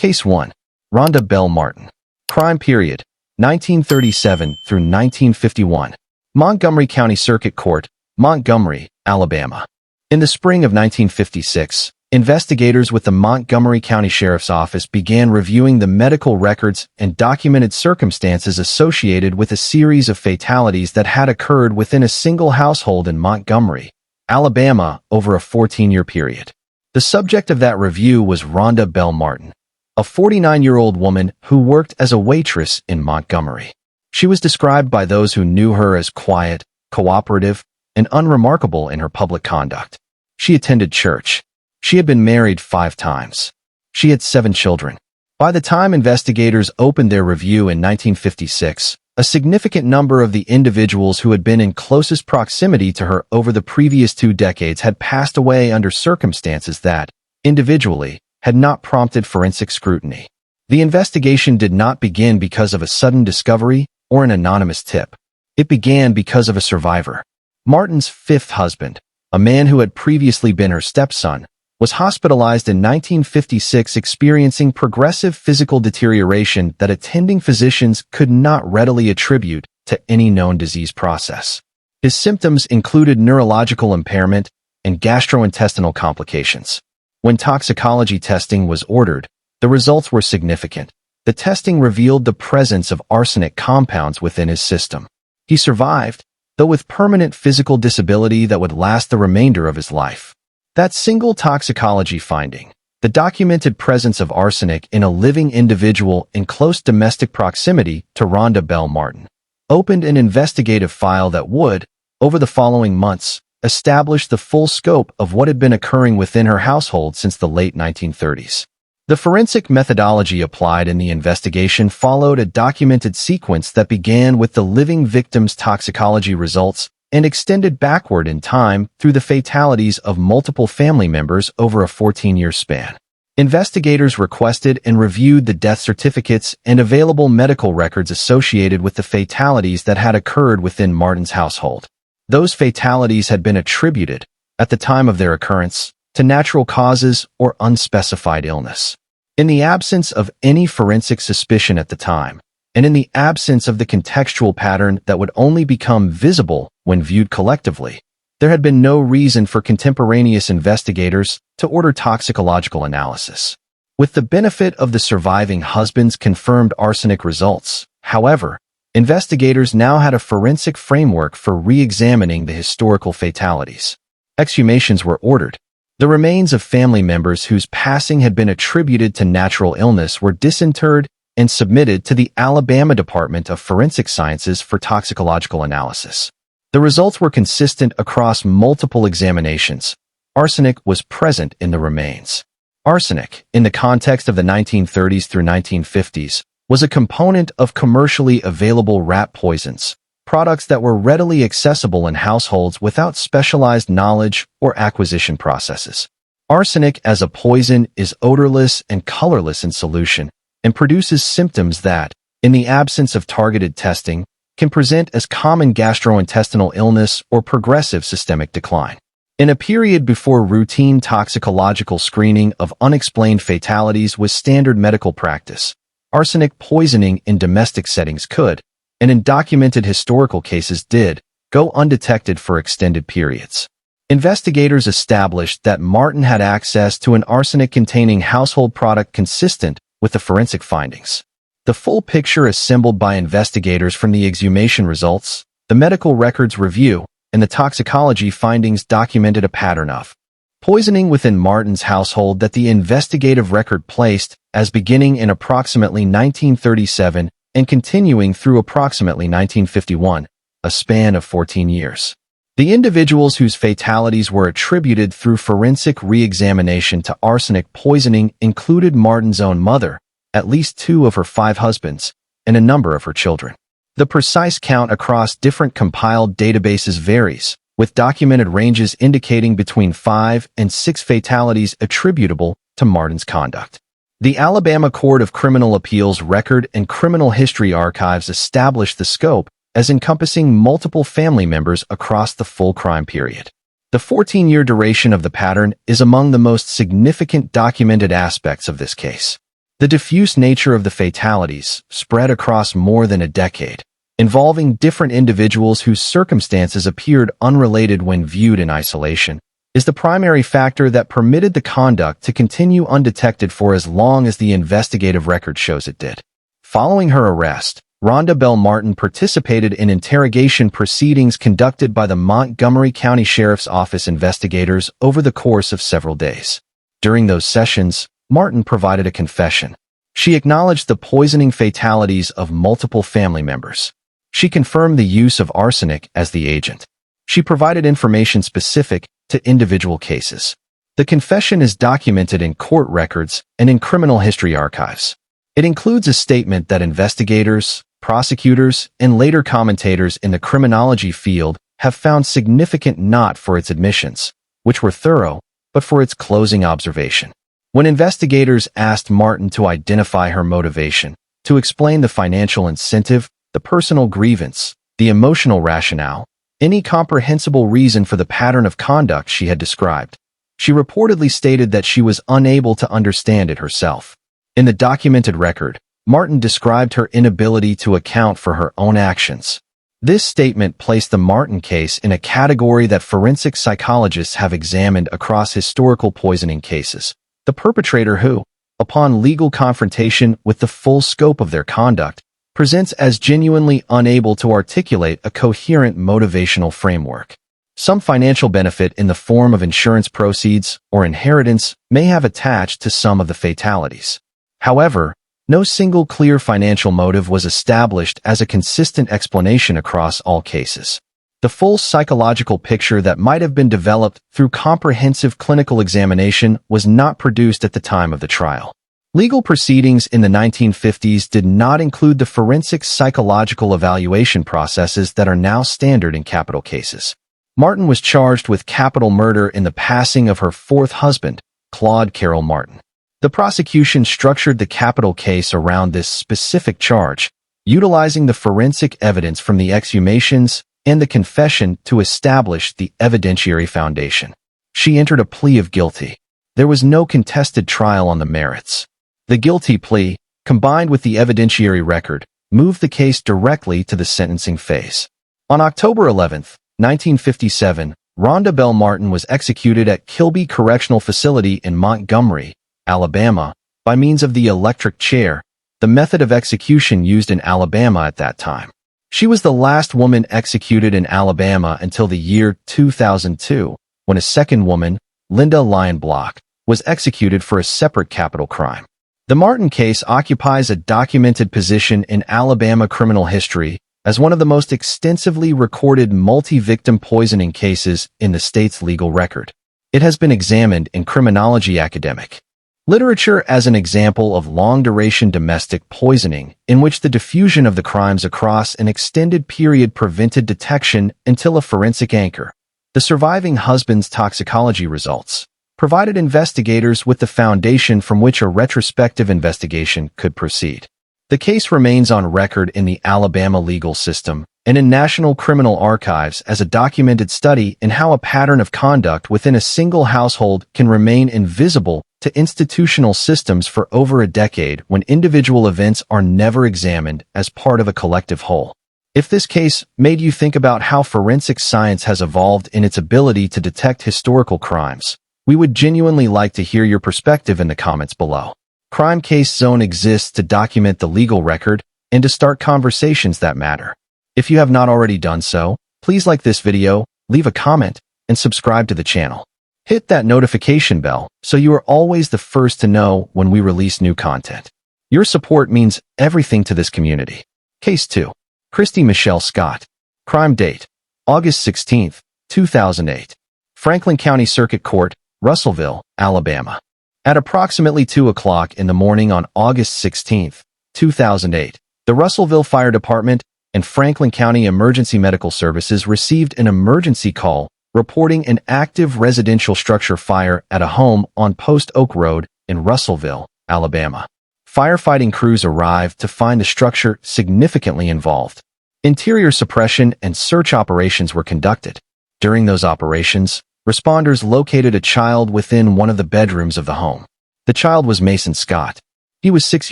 Case 1. Rhonda Belle Martin. Crime period, 1937 through 1951. Montgomery County Circuit Court, Montgomery, Alabama. In the spring of 1956, investigators with the Montgomery County Sheriff's Office began reviewing the medical records and documented circumstances associated with a series of fatalities that had occurred within a single household in Montgomery, Alabama, over a 14-year period. The subject of that review was Rhonda Belle Martin, a 49-year-old woman who worked as a waitress in Montgomery. She was described by those who knew her as quiet, cooperative, and unremarkable in her public conduct. She attended church. She had been married 5 times. She had 7 children. By the time investigators opened their review in 1956, a significant number of the individuals who had been in closest proximity to her over the previous 2 decades had passed away under circumstances that, individually, had not prompted forensic scrutiny. The investigation did not begin because of a sudden discovery or an anonymous tip. It began because of a survivor. Martin's 5th husband, a man who had previously been her stepson, was hospitalized in 1956 experiencing progressive physical deterioration that attending physicians could not readily attribute to any known disease process. His symptoms included neurological impairment and gastrointestinal complications. When toxicology testing was ordered, the results were significant. The testing revealed the presence of arsenic compounds within his system. He survived, though with permanent physical disability that would last the remainder of his life. That single toxicology finding, the documented presence of arsenic in a living individual in close domestic proximity to Rhonda Belle Martin, opened an investigative file that would, over the following months, establish the full scope of what had been occurring within her household since the late 1930s. The forensic methodology applied in the investigation followed a documented sequence that began with the living victim's toxicology results and extended backward in time through the fatalities of multiple family members over a 14-year span. Investigators requested and reviewed the death certificates and available medical records associated with the fatalities that had occurred within Martin's household. Those fatalities had been attributed, at the time of their occurrence, to natural causes or unspecified illness. In the absence of any forensic suspicion at the time, and in the absence of the contextual pattern that would only become visible when viewed collectively, there had been no reason for contemporaneous investigators to order toxicological analysis. With the benefit of the surviving husband's confirmed arsenic results, however, investigators now had a forensic framework for re-examining the historical fatalities. Exhumations were ordered. The remains of family members whose passing had been attributed to natural illness were disinterred and submitted to the Alabama Department of Forensic Sciences for toxicological analysis. The results were consistent across multiple examinations. Arsenic was present in the remains. Arsenic, in the context of the 1930s through 1950s, was a component of commercially available rat poisons, products that were readily accessible in households without specialized knowledge or acquisition processes. Arsenic as a poison is odorless and colorless in solution, and produces symptoms that, in the absence of targeted testing, can present as common gastrointestinal illness or progressive systemic decline. In a period before routine toxicological screening of unexplained fatalities was standard medical practice, arsenic poisoning in domestic settings could, and in documented historical cases did, go undetected for extended periods. Investigators established that Martin had access to an arsenic-containing household product consistent with the forensic findings. The full picture assembled by investigators from the exhumation results, the medical records review, and the toxicology findings documented a pattern of poisoning within Martin's household that the investigative record placed as beginning in approximately 1937 and continuing through approximately 1951, a span of 14 years. The individuals whose fatalities were attributed through forensic re-examination to arsenic poisoning included Martin's own mother, at least 2 of her 5 husbands, and a number of her children. The precise count across different compiled databases varies, with documented ranges indicating between 5 and 6 fatalities attributable to Martin's conduct. The Alabama Court of Criminal Appeals Record and Criminal History Archives established the scope as encompassing multiple family members across the full crime period. The 14-year duration of the pattern is among the most significant documented aspects of this case. The diffuse nature of the fatalities, spread across more than a decade, involving different individuals whose circumstances appeared unrelated when viewed in isolation, is the primary factor that permitted the conduct to continue undetected for as long as the investigative record shows it did. Following her arrest, Rhonda Belle Martin participated in interrogation proceedings conducted by the Montgomery County Sheriff's Office investigators over the course of several days. During those sessions, Martin provided a confession. She acknowledged the poisoning fatalities of multiple family members. She confirmed the use of arsenic as the agent. She provided information specific to individual cases. The confession is documented in court records and in criminal history archives. It includes a statement that investigators, prosecutors, and later commentators in the criminology field have found significant not for its admissions, which were thorough, but for its closing observation. When investigators asked Martin to identify her motivation, to explain the financial incentive, the personal grievance, the emotional rationale, any comprehensible reason for the pattern of conduct she had described, she reportedly stated that she was unable to understand it herself. In the documented record, Martin described her inability to account for her own actions. This statement placed the Martin case in a category that forensic psychologists have examined across historical poisoning cases. The perpetrator who, upon legal confrontation with the full scope of their conduct, presents as genuinely unable to articulate a coherent motivational framework. Some financial benefit in the form of insurance proceeds or inheritance may have attached to some of the fatalities. However, no single clear financial motive was established as a consistent explanation across all cases. The full psychological picture that might have been developed through comprehensive clinical examination was not produced at the time of the trial. Legal proceedings in the 1950s did not include the forensic psychological evaluation processes that are now standard in capital cases. Martin was charged with capital murder in the passing of her fourth husband, Claude Carroll Martin. The prosecution structured the capital case around this specific charge, utilizing the forensic evidence from the exhumations and the confession to establish the evidentiary foundation. She entered a plea of guilty. There was no contested trial on the merits. The guilty plea, combined with the evidentiary record, moved the case directly to the sentencing phase. On October 11, 1957, Rhonda Belle Martin was executed at Kilby Correctional Facility in Montgomery, Alabama, by means of the electric chair, the method of execution used in Alabama at that time. She was the last woman executed in Alabama until the year 2002, when a second woman, Linda Lyon Block, was executed for a separate capital crime. The Martin case occupies a documented position in Alabama criminal history as one of the most extensively recorded multi-victim poisoning cases in the state's legal record. It has been examined in criminology academic literature as an example of long-duration domestic poisoning in which the diffusion of the crimes across an extended period prevented detection until a forensic anchor, the surviving husband's toxicology results, provided investigators with the foundation from which a retrospective investigation could proceed. The case remains on record in the Alabama legal system and in National Criminal Archives as a documented study in how a pattern of conduct within a single household can remain invisible to institutional systems for over a decade when individual events are never examined as part of a collective whole. If this case made you think about how forensic science has evolved in its ability to detect historical crimes, we would genuinely like to hear your perspective in the comments below. Crime Case Zone exists to document the legal record and to start conversations that matter. If you have not already done so, please like this video, leave a comment, and subscribe to the channel. Hit that notification bell so you are always the first to know when we release new content. Your support means everything to this community. Case 2. Christie Michelle Scott. Crime date: August 16, 2008. Franklin County Circuit Court, Russellville, Alabama. At approximately 2 o'clock in the morning on August 16, 2008, the Russellville Fire Department and Franklin County Emergency Medical Services received an emergency call reporting an active residential structure fire at a home on Post Oak Road in Russellville, Alabama. Firefighting crews arrived to find the structure significantly involved. Interior suppression and search operations were conducted. During those operations, responders located a child within one of the bedrooms of the home. The child was Mason Scott. He was 6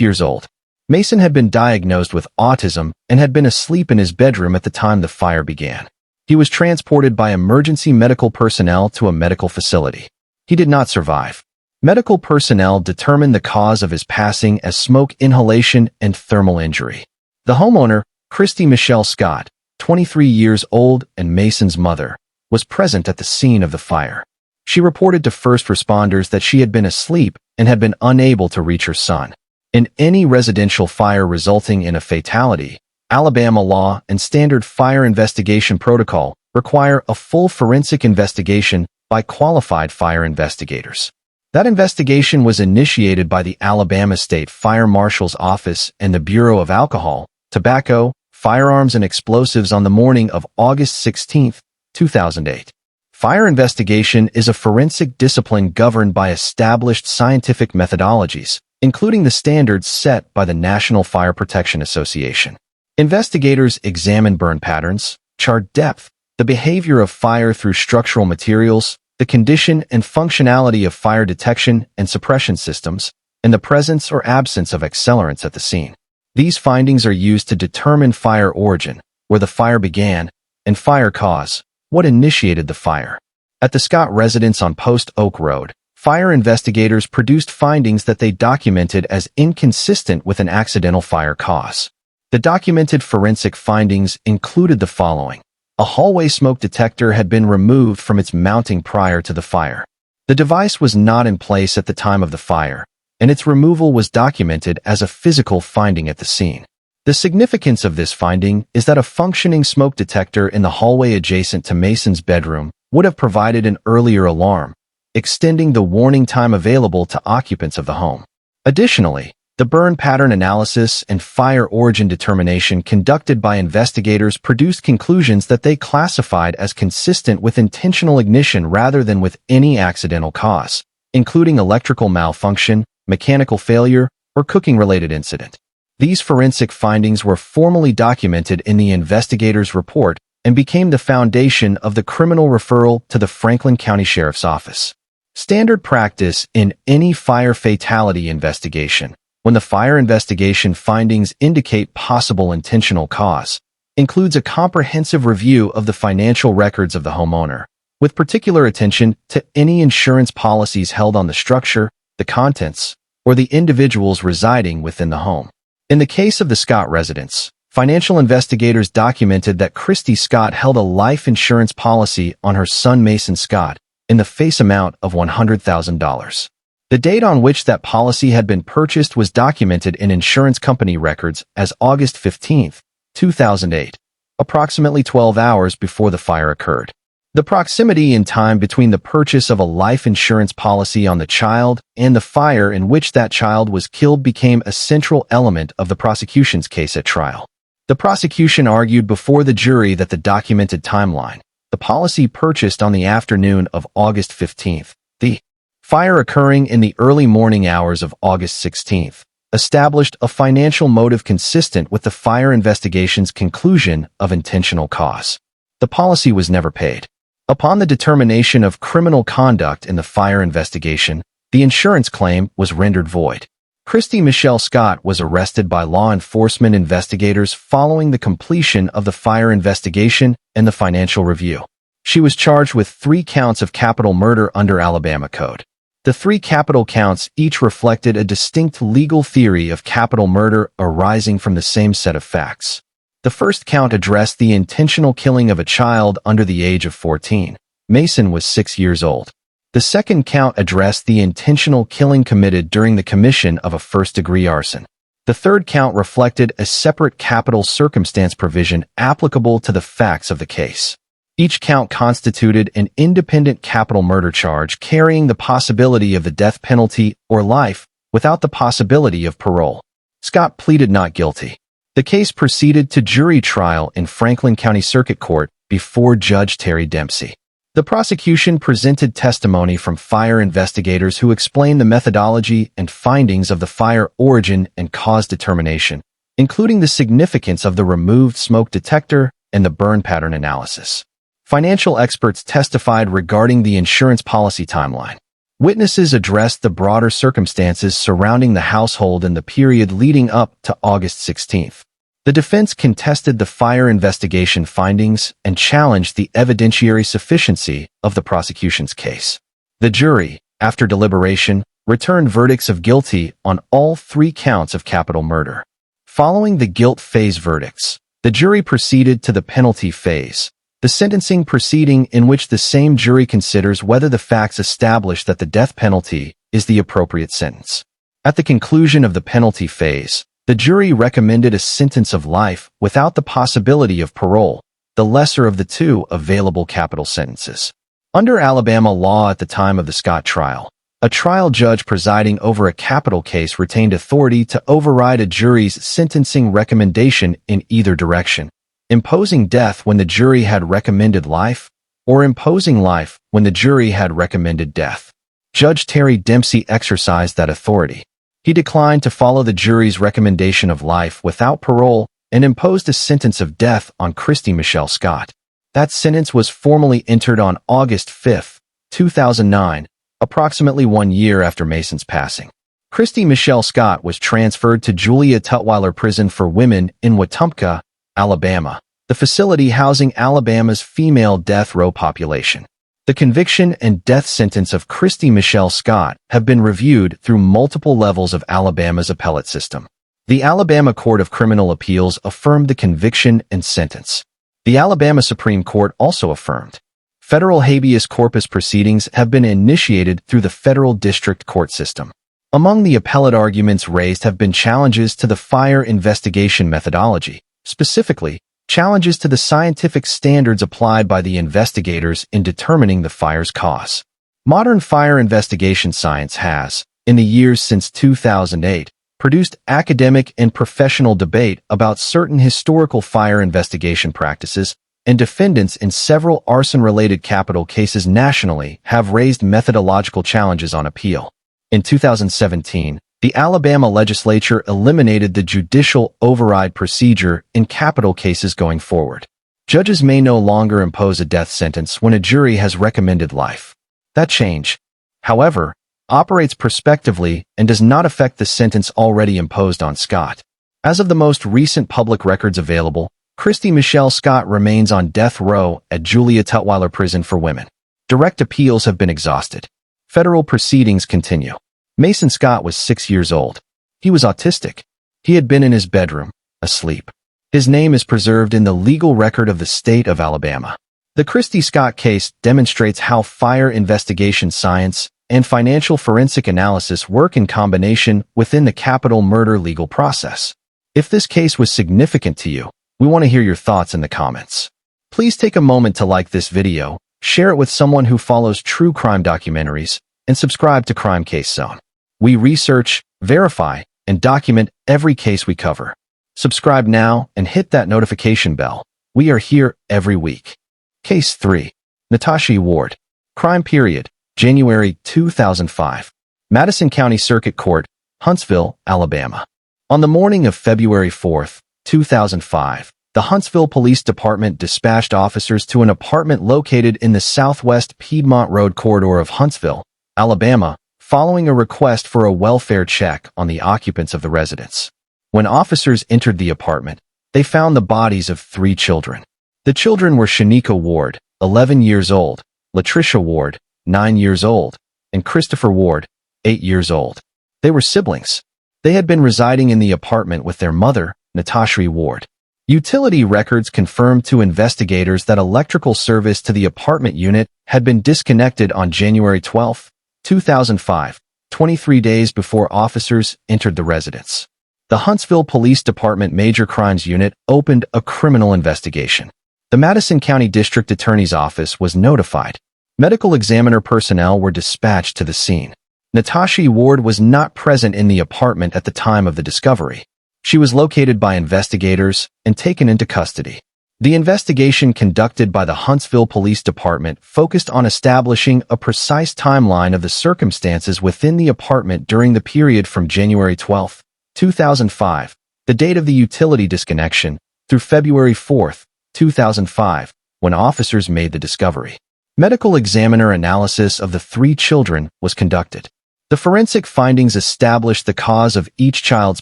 years old. Mason had been diagnosed with autism and had been asleep in his bedroom at the time the fire began. He was transported by emergency medical personnel to a medical facility. He did not survive. Medical personnel determined the cause of his passing as smoke inhalation and thermal injury. The homeowner, Christie Michelle Scott, 23 years old and Mason's mother, was present at the scene of the fire. She reported to first responders that she had been asleep and had been unable to reach her son. In any residential fire resulting in a fatality, Alabama law and standard fire investigation protocol require a full forensic investigation by qualified fire investigators. That investigation was initiated by the Alabama State Fire Marshal's Office and the Bureau of Alcohol, Tobacco, Firearms and Explosives on the morning of August 16, 2008. Fire investigation is a forensic discipline governed by established scientific methodologies, including the standards set by the National Fire Protection Association. Investigators examine burn patterns, chart depth, the behavior of fire through structural materials, the condition and functionality of fire detection and suppression systems, and the presence or absence of accelerants at the scene. These findings are used to determine fire origin, where the fire began, and fire cause, what initiated the fire. At the Scott residence on Post Oak Road, fire investigators produced findings that they documented as inconsistent with an accidental fire cause. The documented forensic findings included the following. A hallway smoke detector had been removed from its mounting prior to the fire. The device was not in place at the time of the fire, and its removal was documented as a physical finding at the scene. The significance of this finding is that a functioning smoke detector in the hallway adjacent to Mason's bedroom would have provided an earlier alarm, extending the warning time available to occupants of the home. Additionally, the burn pattern analysis and fire origin determination conducted by investigators produced conclusions that they classified as consistent with intentional ignition rather than with any accidental cause, including electrical malfunction, mechanical failure, or cooking-related incident. These forensic findings were formally documented in the investigators' report and became the foundation of the criminal referral to the Franklin County Sheriff's Office. Standard practice in any fire fatality investigation, when the fire investigation findings indicate possible intentional cause, includes a comprehensive review of the financial records of the homeowner, with particular attention to any insurance policies held on the structure, the contents, or the individuals residing within the home. In the case of the Scott residence, financial investigators documented that Christie Scott held a life insurance policy on her son Mason Scott in the face amount of $100,000. The date on which that policy had been purchased was documented in insurance company records as August 15, 2008, approximately 12 hours before the fire occurred. The proximity in time between the purchase of a life insurance policy on the child and the fire in which that child was killed became a central element of the prosecution's case at trial. The prosecution argued before the jury that the documented timeline, the policy purchased on the afternoon of August 15th, the fire occurring in the early morning hours of August 16th, established a financial motive consistent with the fire investigation's conclusion of intentional cause. The policy was never paid. Upon the determination of criminal conduct in the fire investigation, the insurance claim was rendered void. Christie Michelle Scott was arrested by law enforcement investigators following the completion of the fire investigation and the financial review. She was charged with 3 counts of capital murder under Alabama Code. The 3 capital counts each reflected a distinct legal theory of capital murder arising from the same set of facts. The first count addressed the intentional killing of a child under the age of 14. Mason was 6 years old. The second count addressed the intentional killing committed during the commission of a first-degree arson. The third count reflected a separate capital circumstance provision applicable to the facts of the case. Each count constituted an independent capital murder charge carrying the possibility of the death penalty or life without the possibility of parole. Scott pleaded not guilty. The case proceeded to jury trial in Franklin County Circuit Court before Judge Terry Dempsey. The prosecution presented testimony from fire investigators who explained the methodology and findings of the fire origin and cause determination, including the significance of the removed smoke detector and the burn pattern analysis. Financial experts testified regarding the insurance policy timeline. Witnesses addressed the broader circumstances surrounding the household in the period leading up to August 16th. The defense contested the fire investigation findings and challenged the evidentiary sufficiency of the prosecution's case. The jury, after deliberation, returned verdicts of guilty on all 3 counts of capital murder. Following the guilt phase verdicts, the jury proceeded to the penalty phase, the sentencing proceeding in which the same jury considers whether the facts establish that the death penalty is the appropriate sentence. At the conclusion of the penalty phase, the jury recommended a sentence of life without the possibility of parole, the lesser of the 2 available capital sentences. Under Alabama law at the time of the Scott trial, a trial judge presiding over a capital case retained authority to override a jury's sentencing recommendation in either direction, imposing death when the jury had recommended life, or imposing life when the jury had recommended death. Judge Terry Dempsey exercised that authority. He declined to follow the jury's recommendation of life without parole and imposed a sentence of death on Christie Michelle Scott. That sentence was formally entered on August 5, 2009, approximately 1 year after Mason's passing. Christie Michelle Scott was transferred to Julia Tutwiler Prison for Women in Wetumpka, Alabama, the facility housing Alabama's female death row population. The conviction and death sentence of Christie Michelle Scott have been reviewed through multiple levels of Alabama's appellate system. The Alabama Court of Criminal Appeals affirmed the conviction and sentence. The Alabama Supreme Court also affirmed. Federal habeas corpus proceedings have been initiated through the federal district court system. Among the appellate arguments raised have been challenges to the fire investigation methodology, specifically, challenges to the scientific standards applied by the investigators in determining the fire's cause. Modern fire investigation science has, in the years since 2008, produced academic and professional debate about certain historical fire investigation practices, and defendants in several arson-related capital cases nationally have raised methodological challenges on appeal. In 2017, the Alabama legislature eliminated the judicial override procedure in capital cases going forward. Judges may no longer impose a death sentence when a jury has recommended life. That change, however, operates prospectively and does not affect the sentence already imposed on Scott. As of the most recent public records available, Christie Michelle Scott remains on death row at Julia Tutwiler Prison for Women. Direct appeals have been exhausted. Federal proceedings continue. Mason Scott was 6 years old. He was autistic. He had been in his bedroom, asleep. His name is preserved in the legal record of the state of Alabama. The Christie Scott case demonstrates how fire investigation science and financial forensic analysis work in combination within the capital murder legal process. If this case was significant to you, we want to hear your thoughts in the comments. Please take a moment to like this video, share it with someone who follows true crime documentaries, and subscribe to Crime Case Zone. We research, verify, and document every case we cover. Subscribe now and hit that notification bell. We are here every week. Case 3. Natashay Ward. Crime period, January 2005. Madison County Circuit Court, Huntsville, Alabama. On the morning of February 4, 2005, the Huntsville Police Department dispatched officers to an apartment located in the southwest Piedmont Road corridor of Huntsville, Alabama, following a request for a welfare check on the occupants of the residence. When officers entered the apartment, they found the bodies of 3 children. The children were Shanika Ward, 11 years old, Latricia Ward, 9 years old, and Christopher Ward, 8 years old. They were siblings. They had been residing in the apartment with their mother, Natashay Ward. Utility records confirmed to investigators that electrical service to the apartment unit had been disconnected on January 12, 2005, 23 days before officers entered the residence. The Huntsville Police Department Major Crimes Unit opened a criminal investigation. The Madison County District Attorney's Office was notified. Medical examiner personnel were dispatched to the scene. Natashay Ward was not present in the apartment at the time of the discovery. She was located by investigators and taken into custody. The investigation conducted by the Huntsville Police Department focused on establishing a precise timeline of the circumstances within the apartment during the period from January 12, 2005, the date of the utility disconnection, through February 4, 2005, when officers made the discovery. Medical examiner analysis of the 3 children was conducted. The forensic findings established the cause of each child's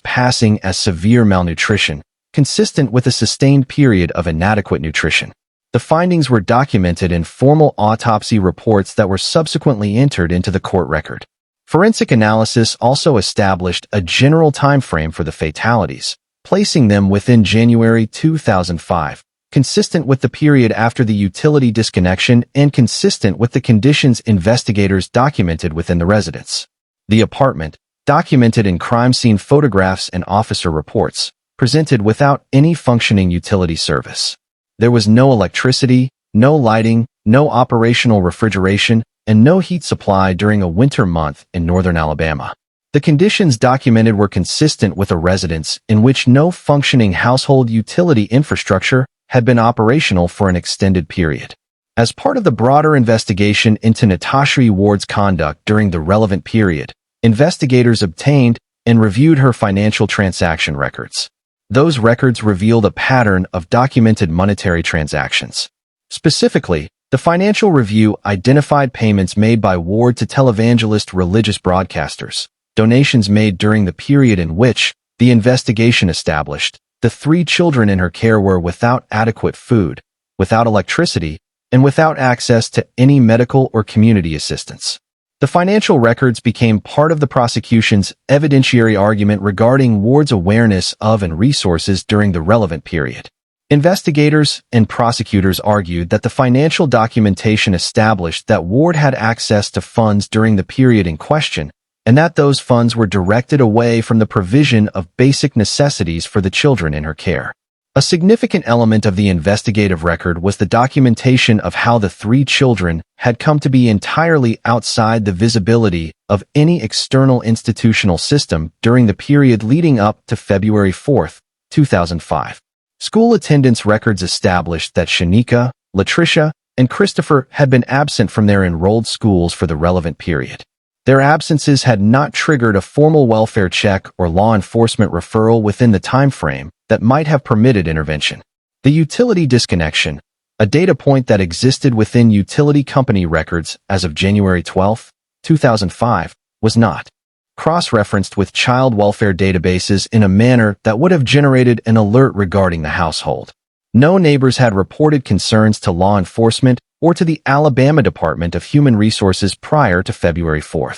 passing as severe malnutrition, consistent with a sustained period of inadequate nutrition. The findings were documented in formal autopsy reports that were subsequently entered into the court record. Forensic analysis also established a general time frame for the fatalities, placing them within January 2005, consistent with the period after the utility disconnection and consistent with the conditions investigators documented within the residence. The apartment, documented in crime scene photographs and officer reports, presented without any functioning utility service. There was no electricity, no lighting, no operational refrigeration, and no heat supply during a winter month in northern Alabama. The conditions documented were consistent with a residence in which no functioning household utility infrastructure had been operational for an extended period. As part of the broader investigation into Natashay Ward's conduct during the relevant period, investigators obtained and reviewed her financial transaction records. Those records revealed a pattern of documented monetary transactions. Specifically, the financial review identified payments made by Ward to televangelist religious broadcasters, donations made during the period in which the investigation established the 3 children in her care were without adequate food, without electricity, and without access to any medical or community assistance. The financial records became part of the prosecution's evidentiary argument regarding Ward's awareness of and resources during the relevant period. Investigators and prosecutors argued that the financial documentation established that Ward had access to funds during the period in question, and that those funds were directed away from the provision of basic necessities for the children in her care. A significant element of the investigative record was the documentation of how the 3 children had come to be entirely outside the visibility of any external institutional system during the period leading up to February 4, 2005. School attendance records established that Shanika, Latricia, and Christopher had been absent from their enrolled schools for the relevant period. Their absences had not triggered a formal welfare check or law enforcement referral within the time frame that might have permitted intervention. The utility disconnection, a data point that existed within utility company records as of January 12, 2005, was not cross-referenced with child welfare databases in a manner that would have generated an alert regarding the household. No neighbors had reported concerns to law enforcement or to the Alabama Department of Human Resources prior to February 4.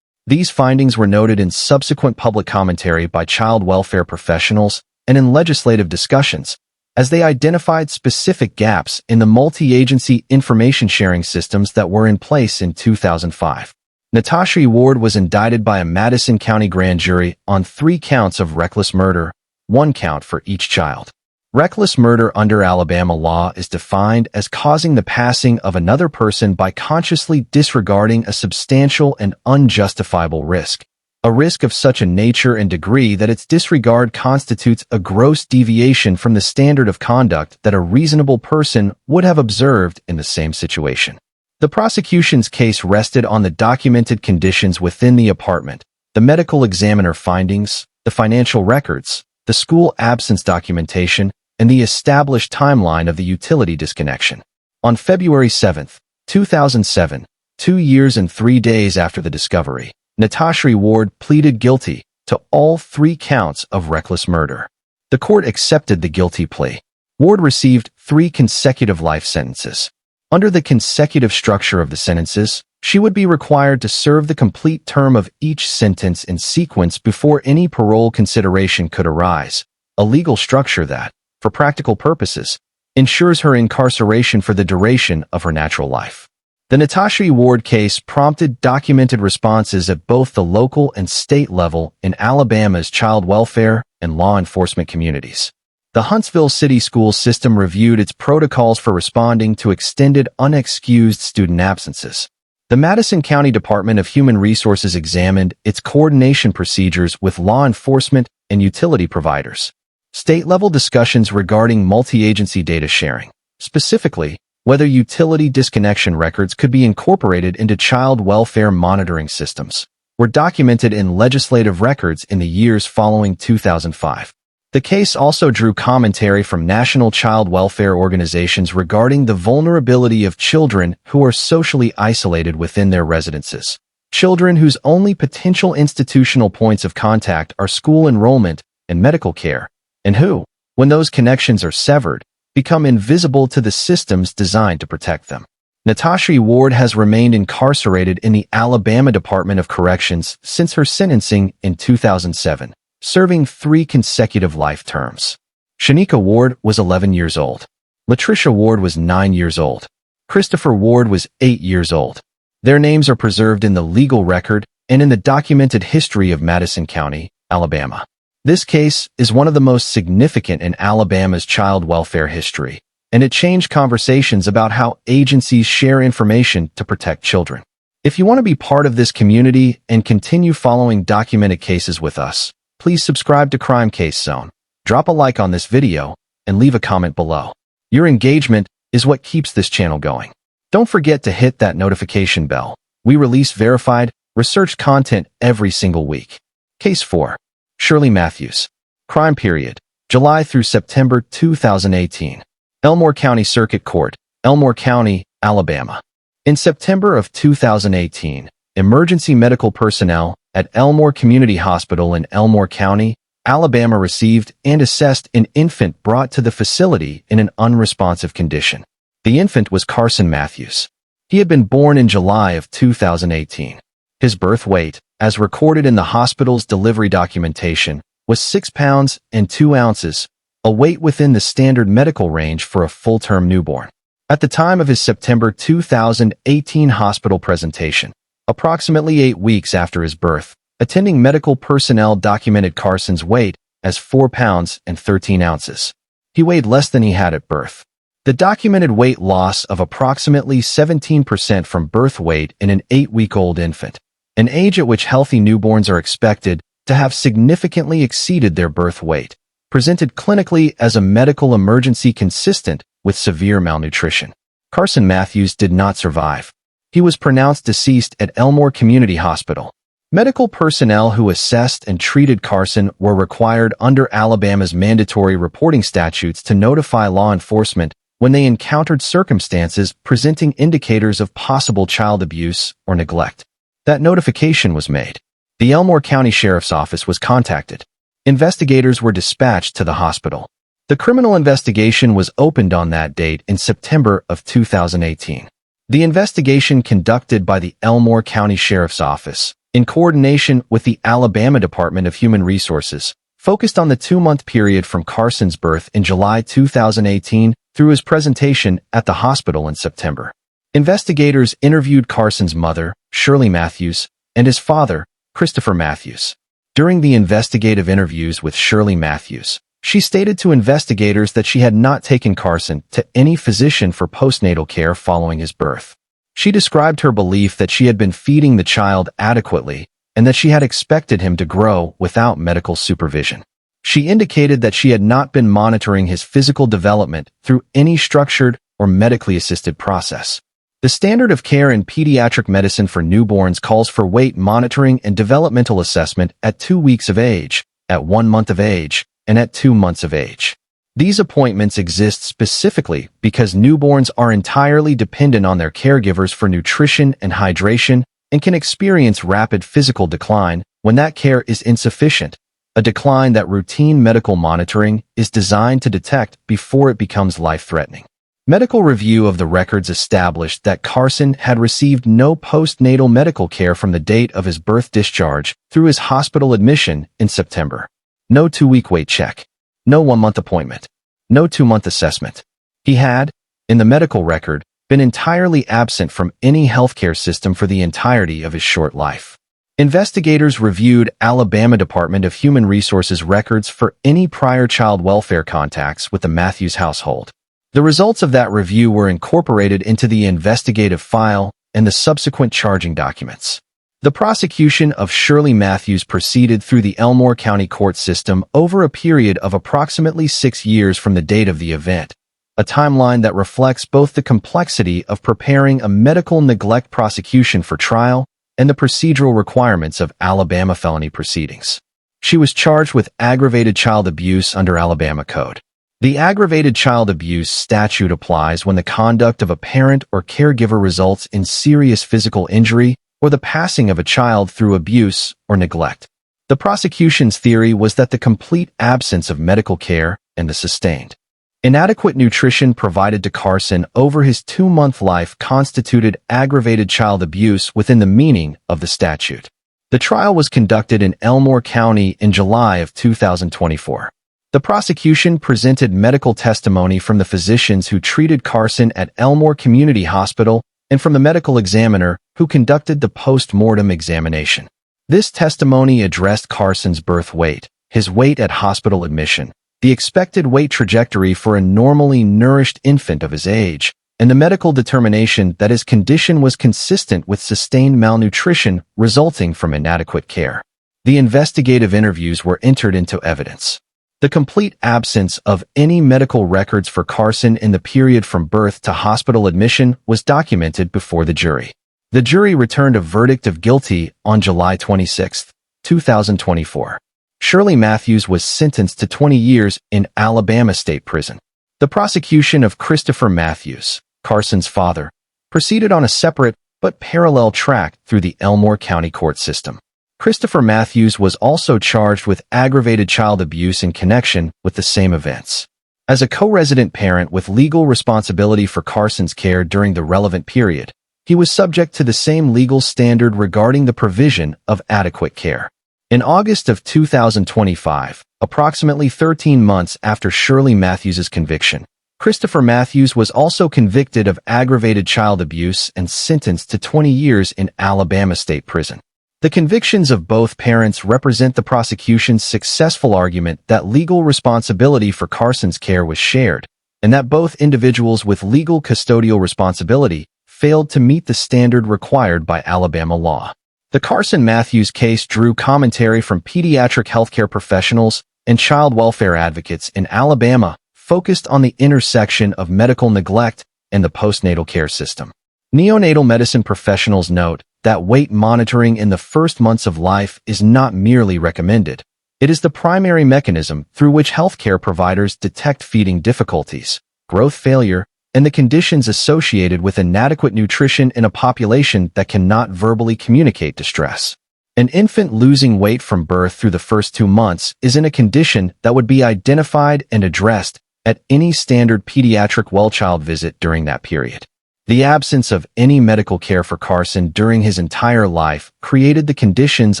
These findings were noted in subsequent public commentary by child welfare professionals and in legislative discussions, as they identified specific gaps in the multi-agency information sharing systems that were in place in 2005. Natashay Ward was indicted by a Madison County grand jury on 3 counts of reckless murder, 1 count for each child. Reckless murder under Alabama law is defined as causing the passing of another person by consciously disregarding a substantial and unjustifiable risk, a risk of such a nature and degree that its disregard constitutes a gross deviation from the standard of conduct that a reasonable person would have observed in the same situation. The prosecution's case rested on the documented conditions within the apartment, the medical examiner findings, the financial records, the school absence documentation, and the established timeline of the utility disconnection. On February 7, 2007, 2 years and 3 days after the discovery, Natashay Ward pleaded guilty to all 3 counts of reckless murder. The court accepted the guilty plea. Ward received 3 consecutive life sentences. Under the consecutive structure of the sentences, she would be required to serve the complete term of each sentence in sequence before any parole consideration could arise, a legal structure that, for practical purposes, ensures her incarceration for the duration of her natural life. The Natashay Ward case prompted documented responses at both the local and state level in Alabama's child welfare and law enforcement communities. The Huntsville City School System reviewed its protocols for responding to extended unexcused student absences. The Madison County Department of Human Resources examined its coordination procedures with law enforcement and utility providers. State-level discussions regarding multi-agency data sharing, specifically, whether utility disconnection records could be incorporated into child welfare monitoring systems, were documented in legislative records in the years following 2005. The case also drew commentary from national child welfare organizations regarding the vulnerability of children who are socially isolated within their residences. Children whose only potential institutional points of contact are school enrollment and medical care, and who, when those connections are severed, become invisible to the systems designed to protect them. Natashay Ward has remained incarcerated in the Alabama Department of Corrections since her sentencing in 2007, serving 3 consecutive life terms. Shanika Ward was 11 years old. Latricia Ward was 9 years old. Christopher Ward was 8 years old. Their names are preserved in the legal record and in the documented history of Madison County, Alabama. This case is one of the most significant in Alabama's child welfare history, and it changed conversations about how agencies share information to protect children. If you want to be part of this community and continue following documented cases with us, please subscribe to Crime Case Zone, drop a like on this video, and leave a comment below. Your engagement is what keeps this channel going. Don't forget to hit that notification bell. We release verified, researched content every single week. Case 4. Shirley Matthews. Crime period, July through September 2018. Elmore County Circuit Court, Elmore County, Alabama. In September of 2018, emergency medical personnel at Elmore Community Hospital in Elmore County, Alabama received and assessed an infant brought to the facility in an unresponsive condition. The infant was Carson Matthews. He had been born in July of 2018. His birth weight, as recorded in the hospital's delivery documentation, was 6 pounds and 2 ounces, a weight within the standard medical range for a full-term newborn. At the time of his September 2018 hospital presentation, approximately 8 weeks after his birth, attending medical personnel documented Carson's weight as 4 pounds and 13 ounces. He weighed less than he had at birth. The documented weight loss of approximately 17% from birth weight in an 8-week-old infant, an age at which healthy newborns are expected to have significantly exceeded their birth weight, presented clinically as a medical emergency consistent with severe malnutrition. Carson Matthews did not survive. He was pronounced deceased at Elmore Community Hospital. Medical personnel who assessed and treated Carson were required under Alabama's mandatory reporting statutes to notify law enforcement when they encountered circumstances presenting indicators of possible child abuse or neglect. That notification was made. The Elmore County Sheriff's Office was contacted. Investigators were dispatched to the hospital. The criminal investigation was opened on that date in September of 2018. The investigation conducted by the Elmore County Sheriff's Office, in coordination with the Alabama Department of Human Resources, focused on the 2-month period from Carson's birth in July 2018 through his presentation at the hospital in September. Investigators interviewed Carson's mother, Shirley Matthews, and his father, Christopher Matthews. During the investigative interviews with Shirley Matthews, she stated to investigators that she had not taken Carson to any physician for postnatal care following his birth. She described her belief that she had been feeding the child adequately and that she had expected him to grow without medical supervision. She indicated that she had not been monitoring his physical development through any structured or medically assisted process. The standard of care in pediatric medicine for newborns calls for weight monitoring and developmental assessment at 2 weeks of age, at 1 month of age, and at 2 months of age. These appointments exist specifically because newborns are entirely dependent on their caregivers for nutrition and hydration and can experience rapid physical decline when that care is insufficient, a decline that routine medical monitoring is designed to detect before it becomes life-threatening. Medical review of the records established that Carson had received no postnatal medical care from the date of his birth discharge through his hospital admission in September. No 2-week weight check. No 1-month appointment. No 2-month assessment. He had, in the medical record, been entirely absent from any healthcare system for the entirety of his short life. Investigators reviewed Alabama Department of Human Resources records for any prior child welfare contacts with the Matthews household. The results of that review were incorporated into the investigative file and the subsequent charging documents. The prosecution of Shirley Matthews proceeded through the Elmore County court system over a period of approximately 6 years from the date of the event, a timeline that reflects both the complexity of preparing a medical neglect prosecution for trial and the procedural requirements of Alabama felony proceedings. She was charged with aggravated child abuse under Alabama Code. The aggravated child abuse statute applies when the conduct of a parent or caregiver results in serious physical injury or the passing of a child through abuse or neglect. The prosecution's theory was that the complete absence of medical care and the sustained inadequate nutrition provided to Carson over his 2-month life constituted aggravated child abuse within the meaning of the statute. The trial was conducted in Elmore County in July of 2024. The prosecution presented medical testimony from the physicians who treated Carson at Elmore Community Hospital and from the medical examiner who conducted the post-mortem examination. This testimony addressed Carson's birth weight, his weight at hospital admission, the expected weight trajectory for a normally nourished infant of his age, and the medical determination that his condition was consistent with sustained malnutrition resulting from inadequate care. The investigative interviews were entered into evidence. The complete absence of any medical records for Carson in the period from birth to hospital admission was documented before the jury. The jury returned a verdict of guilty on July 26, 2024. Shirley Matthews was sentenced to 20 years in Alabama State Prison. The prosecution of Christopher Matthews, Carson's father, proceeded on a separate but parallel track through the Elmore County court system. Christopher Matthews was also charged with aggravated child abuse in connection with the same events. As a co-resident parent with legal responsibility for Carson's care during the relevant period, he was subject to the same legal standard regarding the provision of adequate care. In August of 2025, approximately 13 months after Shirley Matthews' conviction, Christopher Matthews was also convicted of aggravated child abuse and sentenced to 20 years in Alabama State Prison. The convictions of both parents represent the prosecution's successful argument that legal responsibility for Carson's care was shared, and that both individuals with legal custodial responsibility failed to meet the standard required by Alabama law. The Carson Matthews case drew commentary from pediatric healthcare professionals and child welfare advocates in Alabama focused on the intersection of medical neglect and the postnatal care system. Neonatal medicine professionals note that weight monitoring in the first months of life is not merely recommended. It is the primary mechanism through which healthcare providers detect feeding difficulties, growth failure, and the conditions associated with inadequate nutrition in a population that cannot verbally communicate distress. An infant losing weight from birth through the first 2 months is in a condition that would be identified and addressed at any standard pediatric well-child visit during that period. The absence of any medical care for Carson during his entire life created the conditions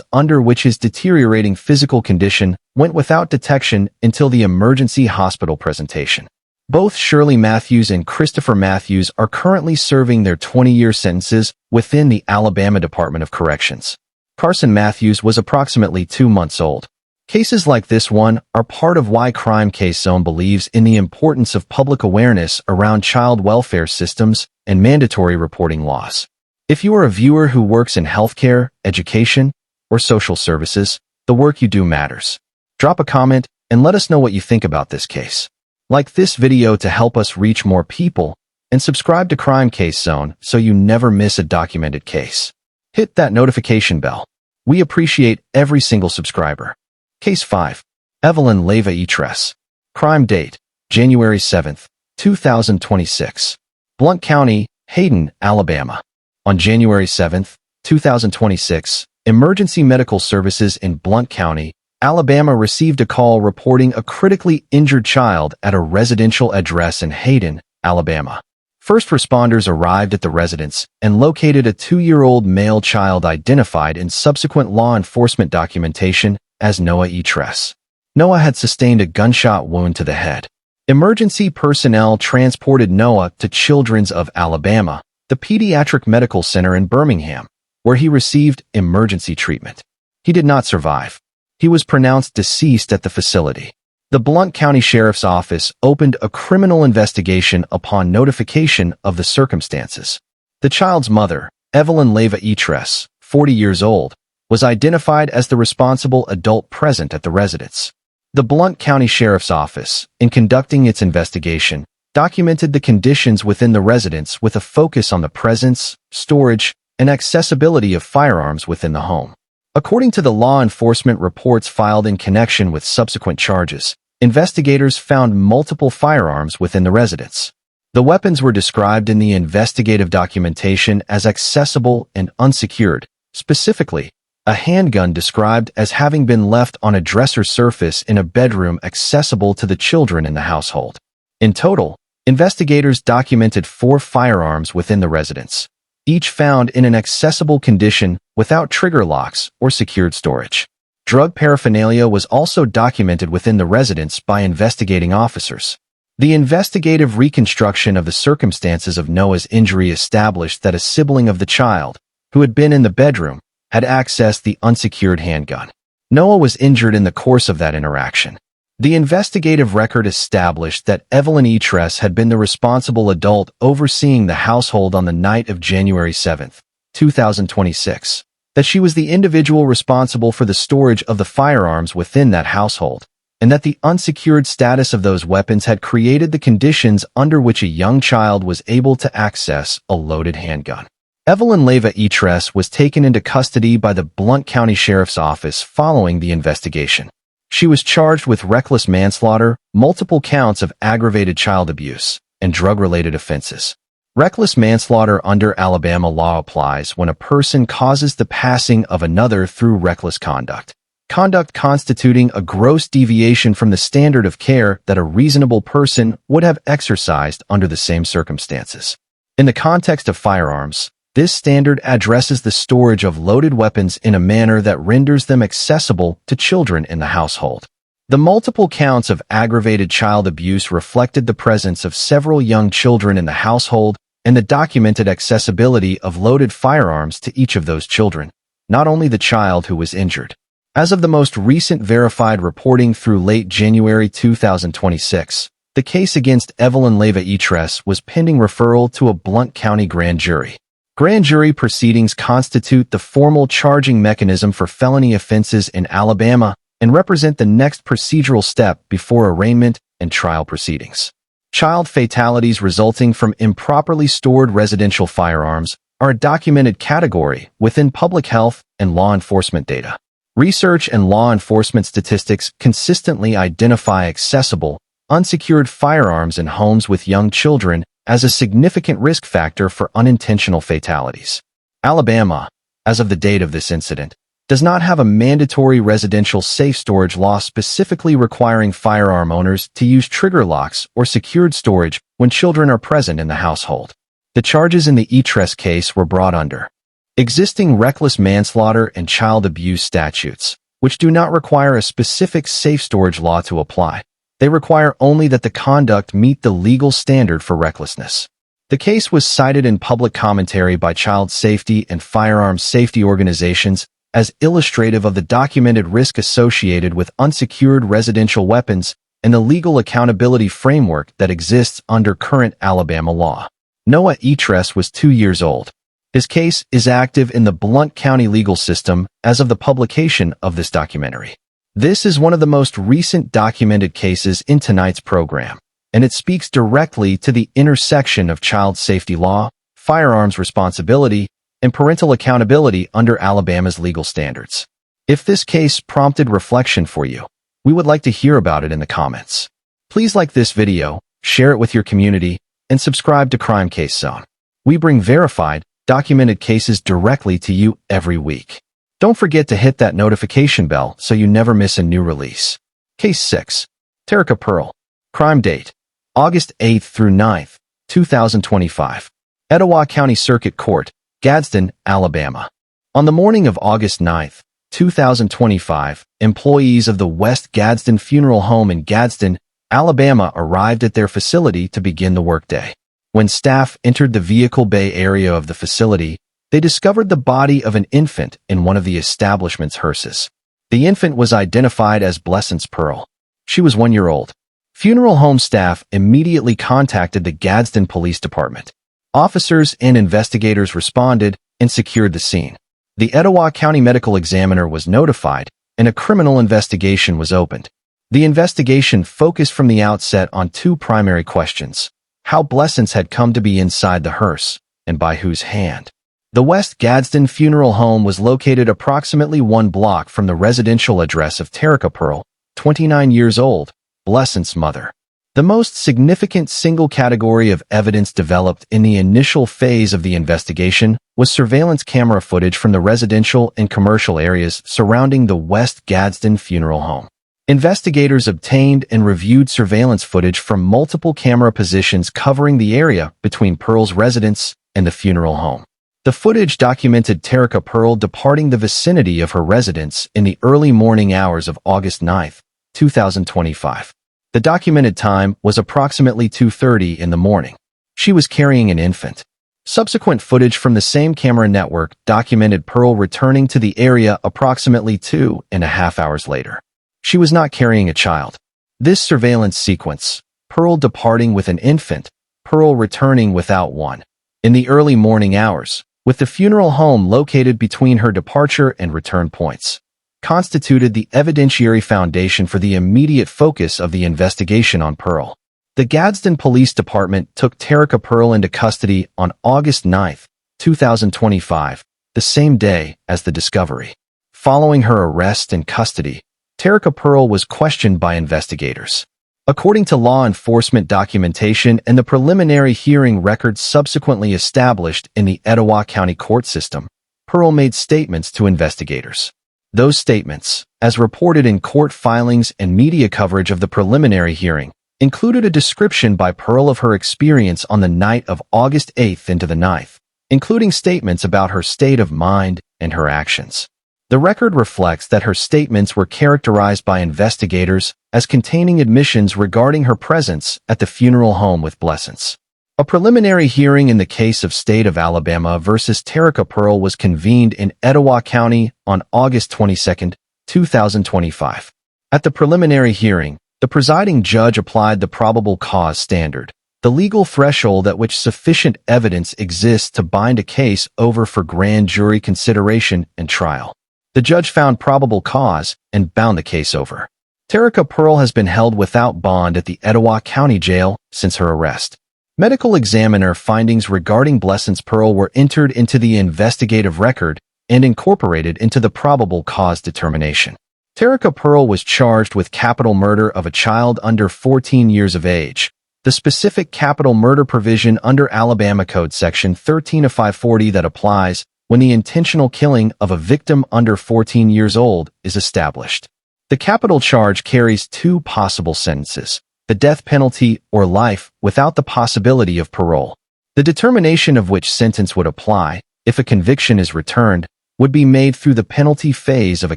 under which his deteriorating physical condition went without detection until the emergency hospital presentation. Both Shirley Matthews and Christopher Matthews are currently serving their 20-year sentences within the Alabama Department of Corrections. Carson Matthews was approximately 2 months old. Cases like this one are part of why Crime Case Zone believes in the importance of public awareness around child welfare systems and mandatory reporting laws. If you are a viewer who works in healthcare, education, or social services, the work you do matters. Drop a comment and let us know what you think about this case. Like this video to help us reach more people, and subscribe to Crime Case Zone so you never miss a documented case. Hit that notification bell. We appreciate every single subscriber. Case 5. Evelyn Leyva Etress. Crime date, January 7, 2026. Blount County, Hayden, Alabama. On January 7, 2026, Emergency Medical Services in Blount County, Alabama received a call reporting a critically injured child at a residential address in Hayden, Alabama. First responders arrived at the residence and located a 2-year-old male child identified in subsequent law enforcement documentation as Noah Etress. Noah had sustained a gunshot wound to the head. Emergency personnel transported Noah to Children's of Alabama, the pediatric medical center in Birmingham, where he received emergency treatment. He did not survive. He was pronounced deceased at the facility. The Blount County Sheriff's Office opened a criminal investigation upon notification of the circumstances. The child's mother, Evelyn Leyva Etress, 40 years old, was identified as the responsible adult present at the residence. The Blount County Sheriff's Office, in conducting its investigation, documented the conditions within the residence with a focus on the presence, storage, and accessibility of firearms within the home. According to the law enforcement reports filed in connection with subsequent charges, investigators found multiple firearms within the residence. The weapons were described in the investigative documentation as accessible and unsecured, specifically, a handgun described as having been left on a dresser surface in a bedroom accessible to the children in the household. In total, investigators documented 4 firearms within the residence, each found in an accessible condition without trigger locks or secured storage. Drug paraphernalia was also documented within the residence by investigating officers. The investigative reconstruction of the circumstances of Noah's injury established that a sibling of the child, who had been in the bedroom, had accessed the unsecured handgun. Noah was injured in the course of that interaction. The investigative record established that Evelyn Etress had been the responsible adult overseeing the household on the night of January 7, 2026, that she was the individual responsible for the storage of the firearms within that household, and that the unsecured status of those weapons had created the conditions under which a young child was able to access a loaded handgun. Evelyn Leyva Etress was taken into custody by the Blount County Sheriff's Office following the investigation. She was charged with reckless manslaughter, multiple counts of aggravated child abuse, and drug-related offenses. Reckless manslaughter under Alabama law applies when a person causes the passing of another through reckless conduct. Conduct constituting a gross deviation from the standard of care that a reasonable person would have exercised under the same circumstances. In the context of firearms, this standard addresses the storage of loaded weapons in a manner that renders them accessible to children in the household. The multiple counts of aggravated child abuse reflected the presence of several young children in the household and the documented accessibility of loaded firearms to each of those children, not only the child who was injured. As of the most recent verified reporting through late January 2026, the case against Evelyn Leyva Etress was pending referral to a Blount County grand jury. Grand jury proceedings constitute the formal charging mechanism for felony offenses in Alabama and represent the next procedural step before arraignment and trial proceedings. Child fatalities resulting from improperly stored residential firearms are a documented category within public health and law enforcement data. Research and law enforcement statistics consistently identify accessible, unsecured firearms in homes with young children as a significant risk factor for unintentional fatalities. Alabama, as of the date of this incident, does not have a mandatory residential safe storage law specifically requiring firearm owners to use trigger locks or secured storage when children are present in the household. The charges in the Etress case were brought under existing reckless manslaughter and child abuse statutes, which do not require a specific safe storage law to apply. They require only that the conduct meet the legal standard for recklessness. The case was cited in public commentary by child safety and firearms safety organizations as illustrative of the documented risk associated with unsecured residential weapons and the legal accountability framework that exists under current Alabama law. Noah Etress was 2 years old. His case is active in the Blount County legal system as of the publication of this documentary. This is one of the most recent documented cases in tonight's program, and it speaks directly to the intersection of child safety law, firearms responsibility, and parental accountability under Alabama's legal standards. If this case prompted reflection for you, we would like to hear about it in the comments. Please like this video, share it with your community, and subscribe to Crime Case Zone. We bring verified, documented cases directly to you every week. Don't forget to hit that notification bell so you never miss a new release. Case 6. Terica Pearl. Crime date: August 8th through 9th, 2025. Etowah County Circuit Court, Gadsden, Alabama. On the morning of August 9th, 2025, employees of the West Gadsden Funeral Home in Gadsden, Alabama arrived at their facility to begin the workday. When staff entered the vehicle bay area of the facility, they discovered the body of an infant in one of the establishment's hearses. The infant was identified as Blessence Pearl. She was 1 year old. Funeral home staff immediately contacted the Gadsden Police Department. Officers and investigators responded and secured the scene. The Etowah County Medical Examiner was notified, and a criminal investigation was opened. The investigation focused from the outset on 2 primary questions: how Blessence had come to be inside the hearse, and by whose hand. The West Gadsden Funeral Home was located approximately 1 block from the residential address of Terica Pearl, 29 years old, Blessant's mother. The most significant single category of evidence developed in the initial phase of the investigation was surveillance camera footage from the residential and commercial areas surrounding the West Gadsden Funeral Home. Investigators obtained and reviewed surveillance footage from multiple camera positions covering the area between Pearl's residence and the funeral home. The footage documented Terica Pearl departing the vicinity of her residence in the early morning hours of August 9, 2025. The documented time was approximately 2:30 in the morning. She was carrying an infant. Subsequent footage from the same camera network documented Pearl returning to the area approximately 2.5 hours later. She was not carrying a child. This surveillance sequence, Pearl departing with an infant, Pearl returning without one, in the early morning hours, with the funeral home located between her departure and return points, constituted the evidentiary foundation for the immediate focus of the investigation on Pearl. The Gadsden Police Department took Terica Pearl into custody on August 9, 2025, the same day as the discovery. Following her arrest and custody, Terica Pearl was questioned by investigators. According to law enforcement documentation and the preliminary hearing records subsequently established in the Etowah County court system, Pearl made statements to investigators. Those statements, as reported in court filings and media coverage of the preliminary hearing, included a description by Pearl of her experience on the night of August 8th into the 9th, including statements about her state of mind and her actions. The record reflects that her statements were characterized by investigators as containing admissions regarding her presence at the funeral home with Blessants. A preliminary hearing in the case of State of Alabama versus Terica Pearl was convened in Etowah County on August 22, 2025. At the preliminary hearing, the presiding judge applied the probable cause standard, the legal threshold at which sufficient evidence exists to bind a case over for grand jury consideration and trial. The judge found probable cause and bound the case over. Terica Pearl has been held without bond at the Etowah County Jail since her arrest. Medical examiner findings regarding Blessants Pearl were entered into the investigative record and incorporated into the probable cause determination. Terica Pearl was charged with capital murder of a child under 14 years of age. The specific capital murder provision under Alabama Code Section 13-540 that applies when the intentional killing of a victim under 14 years old is established. The capital charge carries 2 possible sentences, the death penalty or life without the possibility of parole. The determination of which sentence would apply, if a conviction is returned, would be made through the penalty phase of a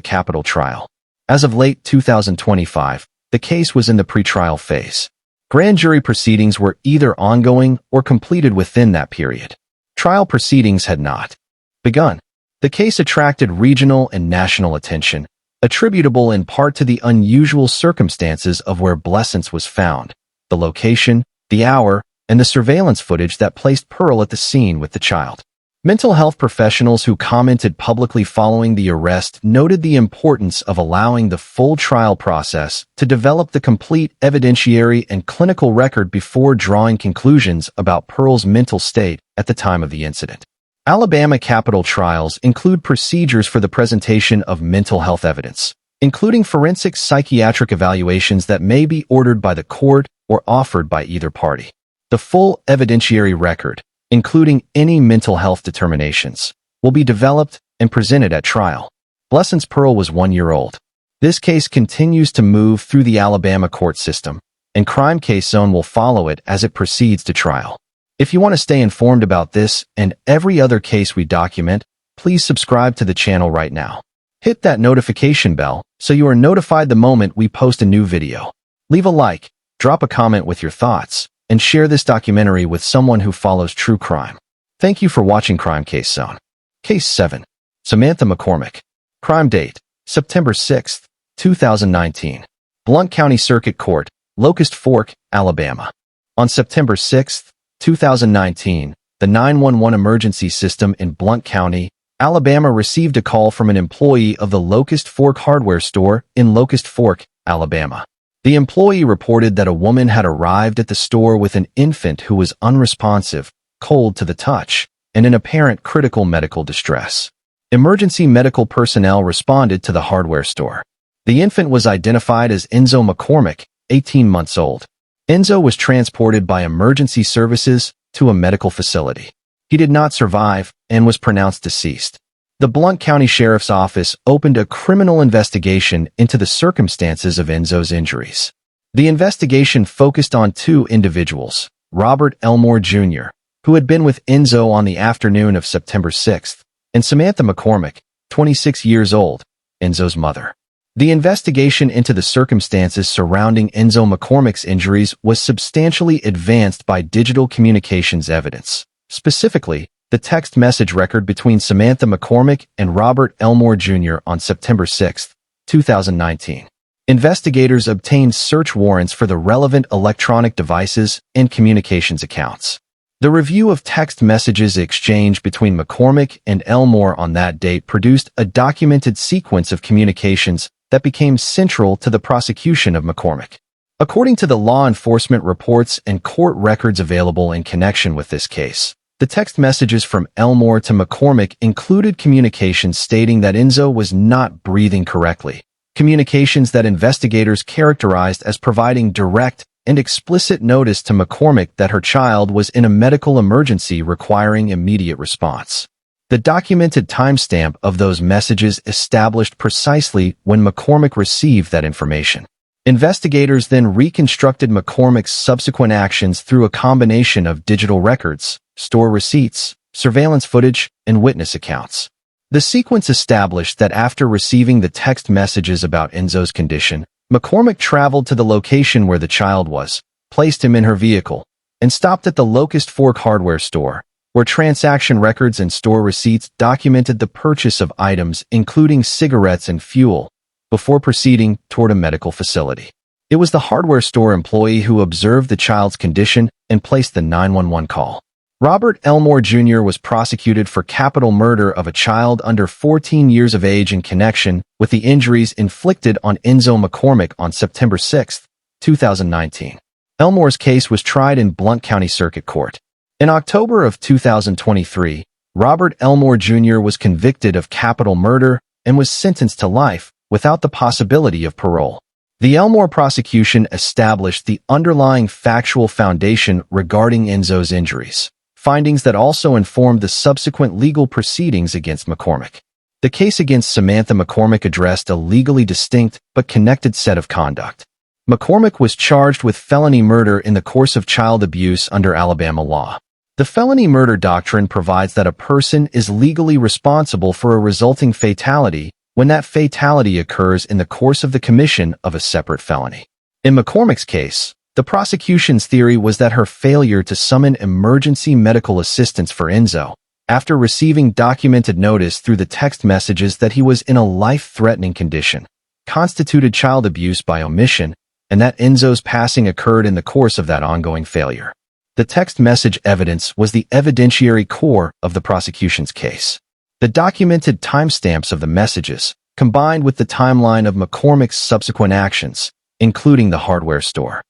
capital trial. As of late 2025, the case was in the pretrial phase. Grand jury proceedings were either ongoing or completed within that period. Trial proceedings had not begun. The case attracted regional and national attention, attributable in part to the unusual circumstances of where Blessants was found, the location, the hour, and the surveillance footage that placed Pearl at the scene with the child. Mental health professionals who commented publicly following the arrest noted the importance of allowing the full trial process to develop the complete evidentiary and clinical record before drawing conclusions about Pearl's mental state at the time of the incident. Alabama capital trials include procedures for the presentation of mental health evidence, including forensic psychiatric evaluations that may be ordered by the court or offered by either party. The full evidentiary record, including any mental health determinations, will be developed and presented at trial. Blessants Pearl was 1 year old. This case continues to move through the Alabama court system, and Crime Case Zone will follow it as it proceeds to trial. If you want to stay informed about this and every other case we document, please subscribe to the channel right now. Hit that notification bell so you are notified the moment we post a new video. Leave a like, drop a comment with your thoughts, and share this documentary with someone who follows true crime. Thank you for watching Crime Case Zone. Case 7. Samantha McCormack. Crime date, September 6, 2019. Blount County Circuit Court, Locust Fork, Alabama. On September 6, 2019, the 911 emergency system in Blount County, Alabama received a call from an employee of the Locust Fork hardware store in Locust Fork, Alabama. The employee reported that a woman had arrived at the store with an infant who was unresponsive, cold to the touch, and in apparent critical medical distress. Emergency medical personnel responded to the hardware store. The infant was identified as Enzo McCormack, 18 months old. Enzo was transported by emergency services to a medical facility. He did not survive and was pronounced deceased. The Blount County Sheriff's Office opened a criminal investigation into the circumstances of Enzo's injuries. The investigation focused on two individuals, Robert Elmore Jr., who had been with Enzo on the afternoon of September 6th, and Samantha McCormack, 26 years old, Enzo's mother. The investigation into the circumstances surrounding Enzo McCormack's injuries was substantially advanced by digital communications evidence. Specifically, the text message record between Samantha McCormack and Robert Elmore Jr. on September 6, 2019. Investigators obtained search warrants for the relevant electronic devices and communications accounts. The review of text messages exchanged between McCormack and Elmore on that date produced a documented sequence of communications that became central to the prosecution of McCormack. According to the law enforcement reports and court records available in connection with this case, the text messages from Elmore to McCormack included communications stating that Enzo was not breathing correctly, communications that investigators characterized as providing direct and explicit notice to McCormack that her child was in a medical emergency requiring immediate response. The documented timestamp of those messages established precisely when McCormack received that information. Investigators then reconstructed McCormack's subsequent actions through a combination of digital records, store receipts, surveillance footage, and witness accounts. The sequence established that after receiving the text messages about Enzo's condition, McCormack traveled to the location where the child was, placed him in her vehicle, and stopped at the Locust Fork hardware store, where transaction records and store receipts documented the purchase of items including cigarettes and fuel, before proceeding toward a medical facility. It was the hardware store employee who observed the child's condition and placed the 911 call. Robert Elmore Jr. was prosecuted for capital murder of a child under 14 years of age in connection with the injuries inflicted on Enzo McCormack on September 6, 2019. Elmore's case was tried in Blount County Circuit Court. In October of 2023, Robert Elmore Jr. was convicted of capital murder and was sentenced to life without the possibility of parole. The Elmore prosecution established the underlying factual foundation regarding Enzo's injuries, findings that also informed the subsequent legal proceedings against McCormack. The case against Samantha McCormack addressed a legally distinct but connected set of conduct. McCormack was charged with felony murder in the course of child abuse under Alabama law. The felony murder doctrine provides that a person is legally responsible for a resulting fatality when that fatality occurs in the course of the commission of a separate felony. In McCormack's case, the prosecution's theory was that her failure to summon emergency medical assistance for Enzo, after receiving documented notice through the text messages that he was in a life-threatening condition, constituted child abuse by omission, and that Enzo's passing occurred in the course of that ongoing failure. The text message evidence was the evidentiary core of the prosecution's case. The documented timestamps of the messages, combined with the timeline of McCormack's subsequent actions, including the hardware store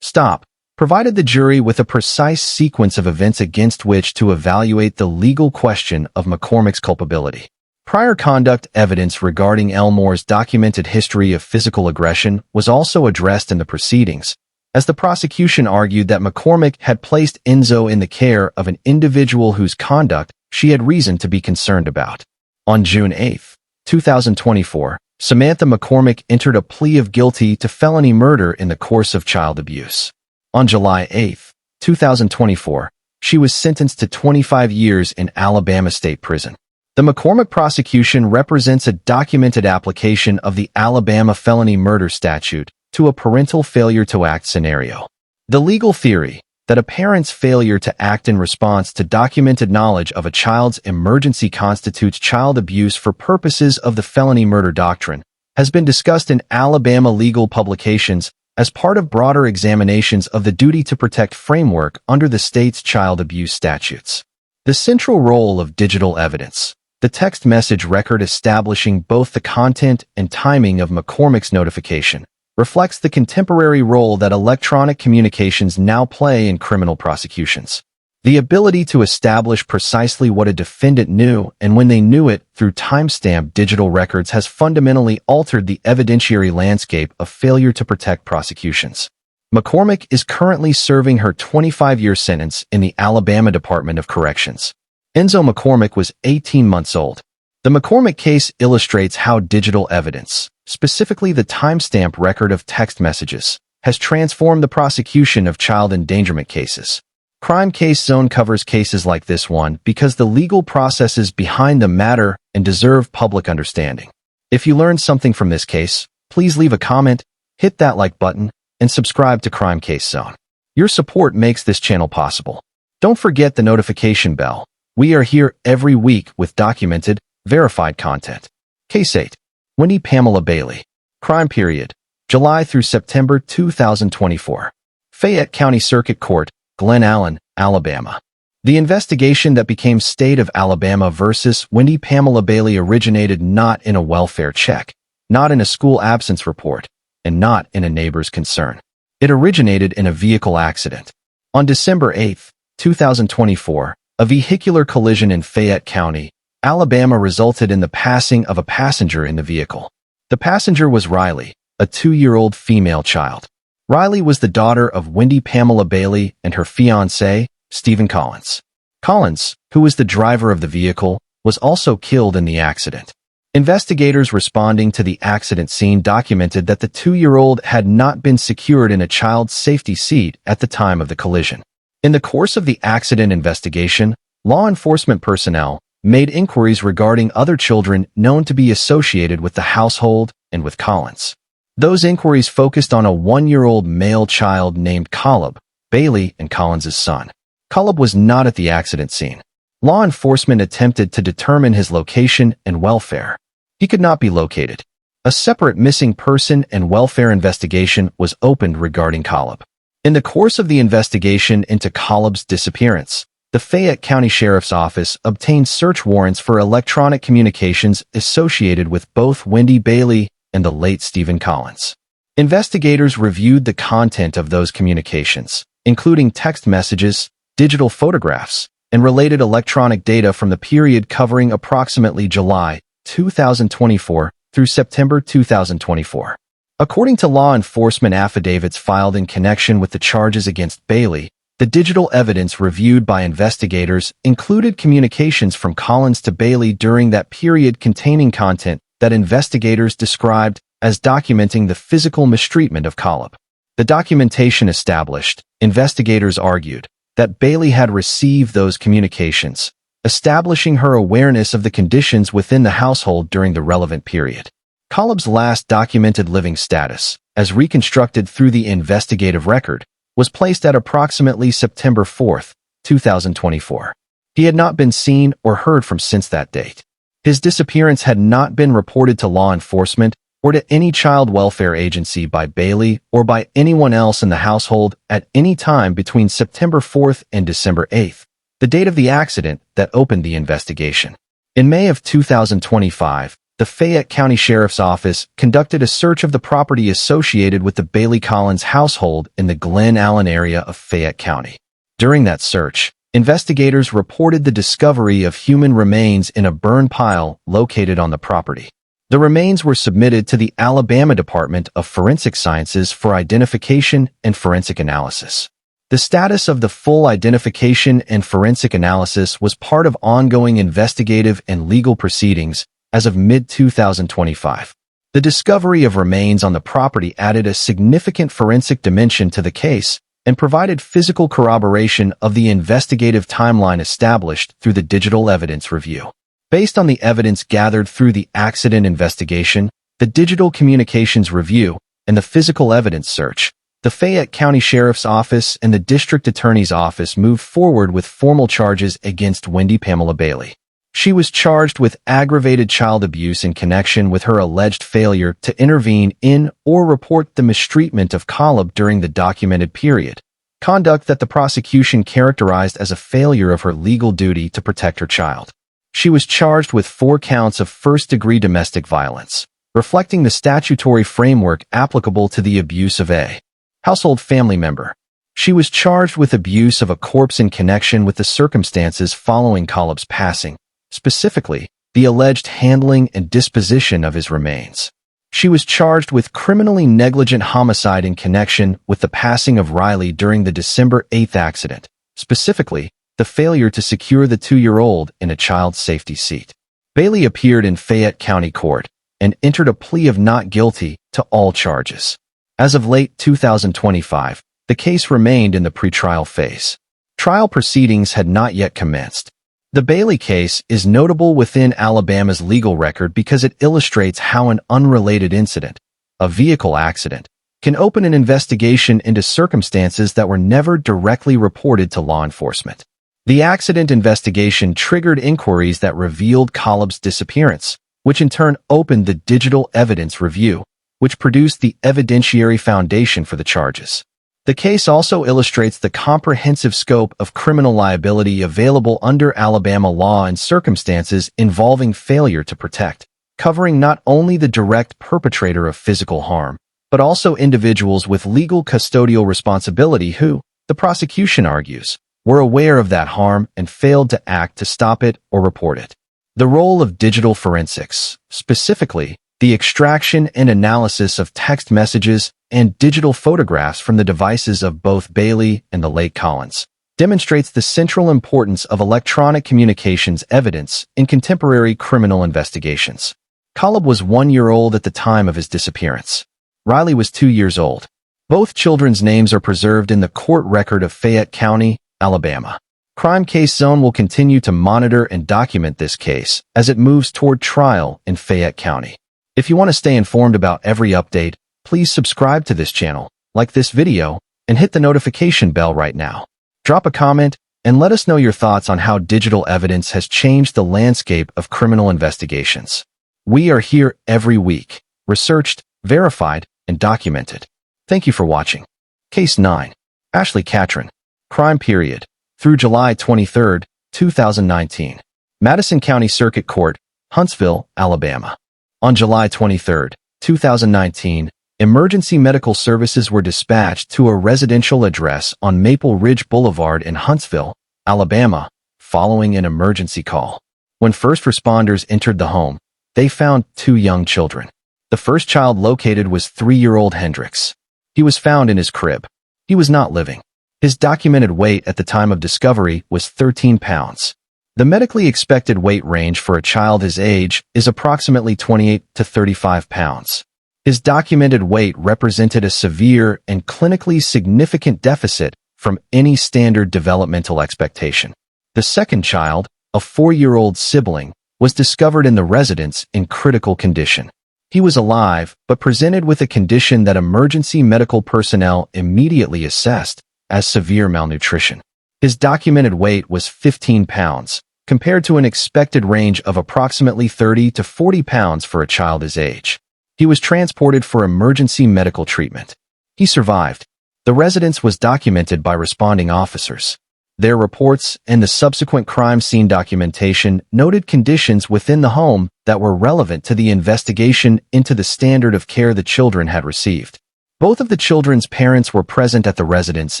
stop, provided the jury with a precise sequence of events against which to evaluate the legal question of McCormack's culpability. Prior conduct evidence regarding Elmore's documented history of physical aggression was also addressed in the proceedings, as the prosecution argued that McCormack had placed Enzo in the care of an individual whose conduct she had reason to be concerned about. On June 8, 2024, Samantha McCormack entered a plea of guilty to felony murder in the course of child abuse. On July 8, 2024, she was sentenced to 25 years in Alabama State Prison. The McCormack prosecution represents a documented application of the Alabama felony murder statute to a parental failure to act scenario. The legal theory that a parent's failure to act in response to documented knowledge of a child's emergency constitutes child abuse for purposes of the felony murder doctrine has been discussed in Alabama legal publications as part of broader examinations of the duty to protect framework under the state's child abuse statutes. The central role of digital evidence, the text message record establishing both the content and timing of McCormack's notification, reflects the contemporary role that electronic communications now play in criminal prosecutions. The ability to establish precisely what a defendant knew and when they knew it through timestamped digital records has fundamentally altered the evidentiary landscape of failure to protect prosecutions. McCormack is currently serving her 25-year sentence in the Alabama Department of Corrections. Enzo McCormack was 18 months old. The McCormack case illustrates how digital evidence, specifically the timestamp record of text messages, has transformed the prosecution of child endangerment cases. Crime Case Zone covers cases like this one because the legal processes behind them matter and deserve public understanding. If you learned something from this case, please leave a comment, hit that like button, and subscribe to Crime Case Zone. Your support makes this channel possible. Don't forget the notification bell. We are here every week with documented, verified content. Case 8. Wendy Pamela Bailey. Crime period, July through September 2024. Fayette County Circuit Court, Glen Allen, Alabama. The investigation that became State of Alabama versus Wendy Pamela Bailey originated not in a welfare check, not in a school absence report, and not in a neighbor's concern. It originated in a vehicle accident. On December 8, 2024, a vehicular collision in Fayette County, Alabama resulted in the passing of a passenger in the vehicle. The passenger was Riley, a 2-year-old female child. Riley was the daughter of Wendy Pamela Bailey and her fiancé, Stephen Collins. Collins, who was the driver of the vehicle, was also killed in the accident. Investigators responding to the accident scene documented that the 2-year-old had not been secured in a child's safety seat at the time of the collision. In the course of the accident investigation, law enforcement personnel made inquiries regarding other children known to be associated with the household and with Collins. Those inquiries focused on a 1-year-old male child named Caleb, Bailey and Collins' son. Caleb was not at the accident scene. Law enforcement attempted to determine his location and welfare. He could not be located. A separate missing person and welfare investigation was opened regarding Caleb. In the course of the investigation into Caleb's disappearance, the Fayette County Sheriff's Office obtained search warrants for electronic communications associated with both Wendy Bailey and the late Stephen Collins. Investigators reviewed the content of those communications, including text messages, digital photographs, and related electronic data from the period covering approximately July 2024 through September 2024. According to law enforcement affidavits filed in connection with the charges against Bailey, the digital evidence reviewed by investigators included communications from Collins to Bailey during that period containing content that investigators described as documenting the physical mistreatment of Caleb. The documentation established, investigators argued, that Bailey had received those communications, establishing her awareness of the conditions within the household during the relevant period. Caleb's last documented living status, as reconstructed through the investigative record, was placed at approximately September 4, 2024. He had not been seen or heard from since that date. His disappearance had not been reported to law enforcement or to any child welfare agency by Bailey or by anyone else in the household at any time between September 4 and December 8, the date of the accident that opened the investigation. In May of 2025, the Fayette County Sheriff's Office conducted a search of the property associated with the Bailey Collins household in the Glen Allen area of Fayette County. During that search, investigators reported the discovery of human remains in a burn pile located on the property. The remains were submitted to the Alabama Department of Forensic Sciences for identification and forensic analysis. The status of the full identification and forensic analysis was part of ongoing investigative and legal proceedings as of mid-2025. The discovery of remains on the property added a significant forensic dimension to the case and provided physical corroboration of the investigative timeline established through the digital evidence review. Based on the evidence gathered through the accident investigation, the digital communications review, and the physical evidence search, the Fayette County Sheriff's Office and the District Attorney's Office moved forward with formal charges against Wendy Pamela Bailey. She was charged with aggravated child abuse in connection with her alleged failure to intervene in or report the mistreatment of Caleb during the documented period, conduct that the prosecution characterized as a failure of her legal duty to protect her child. She was charged with 4 counts of first-degree domestic violence, reflecting the statutory framework applicable to the abuse of a household family member. She was charged with abuse of a corpse in connection with the circumstances following Caleb's passing, specifically, the alleged handling and disposition of his remains. She was charged with criminally negligent homicide in connection with the passing of Riley during the December 8th accident, specifically, the failure to secure the 2-year-old in a child's safety seat. Bailey appeared in Fayette County Court and entered a plea of not guilty to all charges. As of late 2025, the case remained in the pretrial phase. Trial proceedings had not yet commenced. The Bailey case is notable within Alabama's legal record because it illustrates how an unrelated incident, a vehicle accident, can open an investigation into circumstances that were never directly reported to law enforcement. The accident investigation triggered inquiries that revealed Caleb's disappearance, which in turn opened the digital evidence review, which produced the evidentiary foundation for the charges. The case also illustrates the comprehensive scope of criminal liability available under Alabama law in circumstances involving failure to protect, covering not only the direct perpetrator of physical harm, but also individuals with legal custodial responsibility who, the prosecution argues, were aware of that harm and failed to act to stop it or report it. The role of digital forensics, specifically, the extraction and analysis of text messages and digital photographs from the devices of both Bailey and the late Collins, demonstrates the central importance of electronic communications evidence in contemporary criminal investigations. Caleb was 1 year old at the time of his disappearance. Riley was 2 years old. Both children's names are preserved in the court record of Fayette County, Alabama. Crime Case Zone will continue to monitor and document this case as it moves toward trial in Fayette County. If you want to stay informed about every update, please subscribe to this channel, like this video, and hit the notification bell right now. Drop a comment and let us know your thoughts on how digital evidence has changed the landscape of criminal investigations. We are here every week, researched, verified, and documented. Thank you for watching. Case 9. Ashley Catron. Crime period. Through July 23, 2019. Madison County Circuit Court, Huntsville, Alabama. On July 23, 2019, emergency medical services were dispatched to a residential address on Maple Ridge Boulevard in Huntsville, Alabama, following an emergency call. When first responders entered the home, they found 2 young children. The first child located was 3-year-old Hendrix. He was found in his crib. He was not living. His documented weight at the time of discovery was 13 pounds. The medically expected weight range for a child his age is approximately 28 to 35 pounds. His documented weight represented a severe and clinically significant deficit from any standard developmental expectation. The second child, a 4-year-old sibling, was discovered in the residence in critical condition. He was alive, but presented with a condition that emergency medical personnel immediately assessed as severe malnutrition. His documented weight was 15 pounds, compared to an expected range of approximately 30 to 40 pounds for a child his age. He was transported for emergency medical treatment. He survived. The residence was documented by responding officers. Their reports and the subsequent crime scene documentation noted conditions within the home that were relevant to the investigation into the standard of care the children had received. Both of the children's parents were present at the residence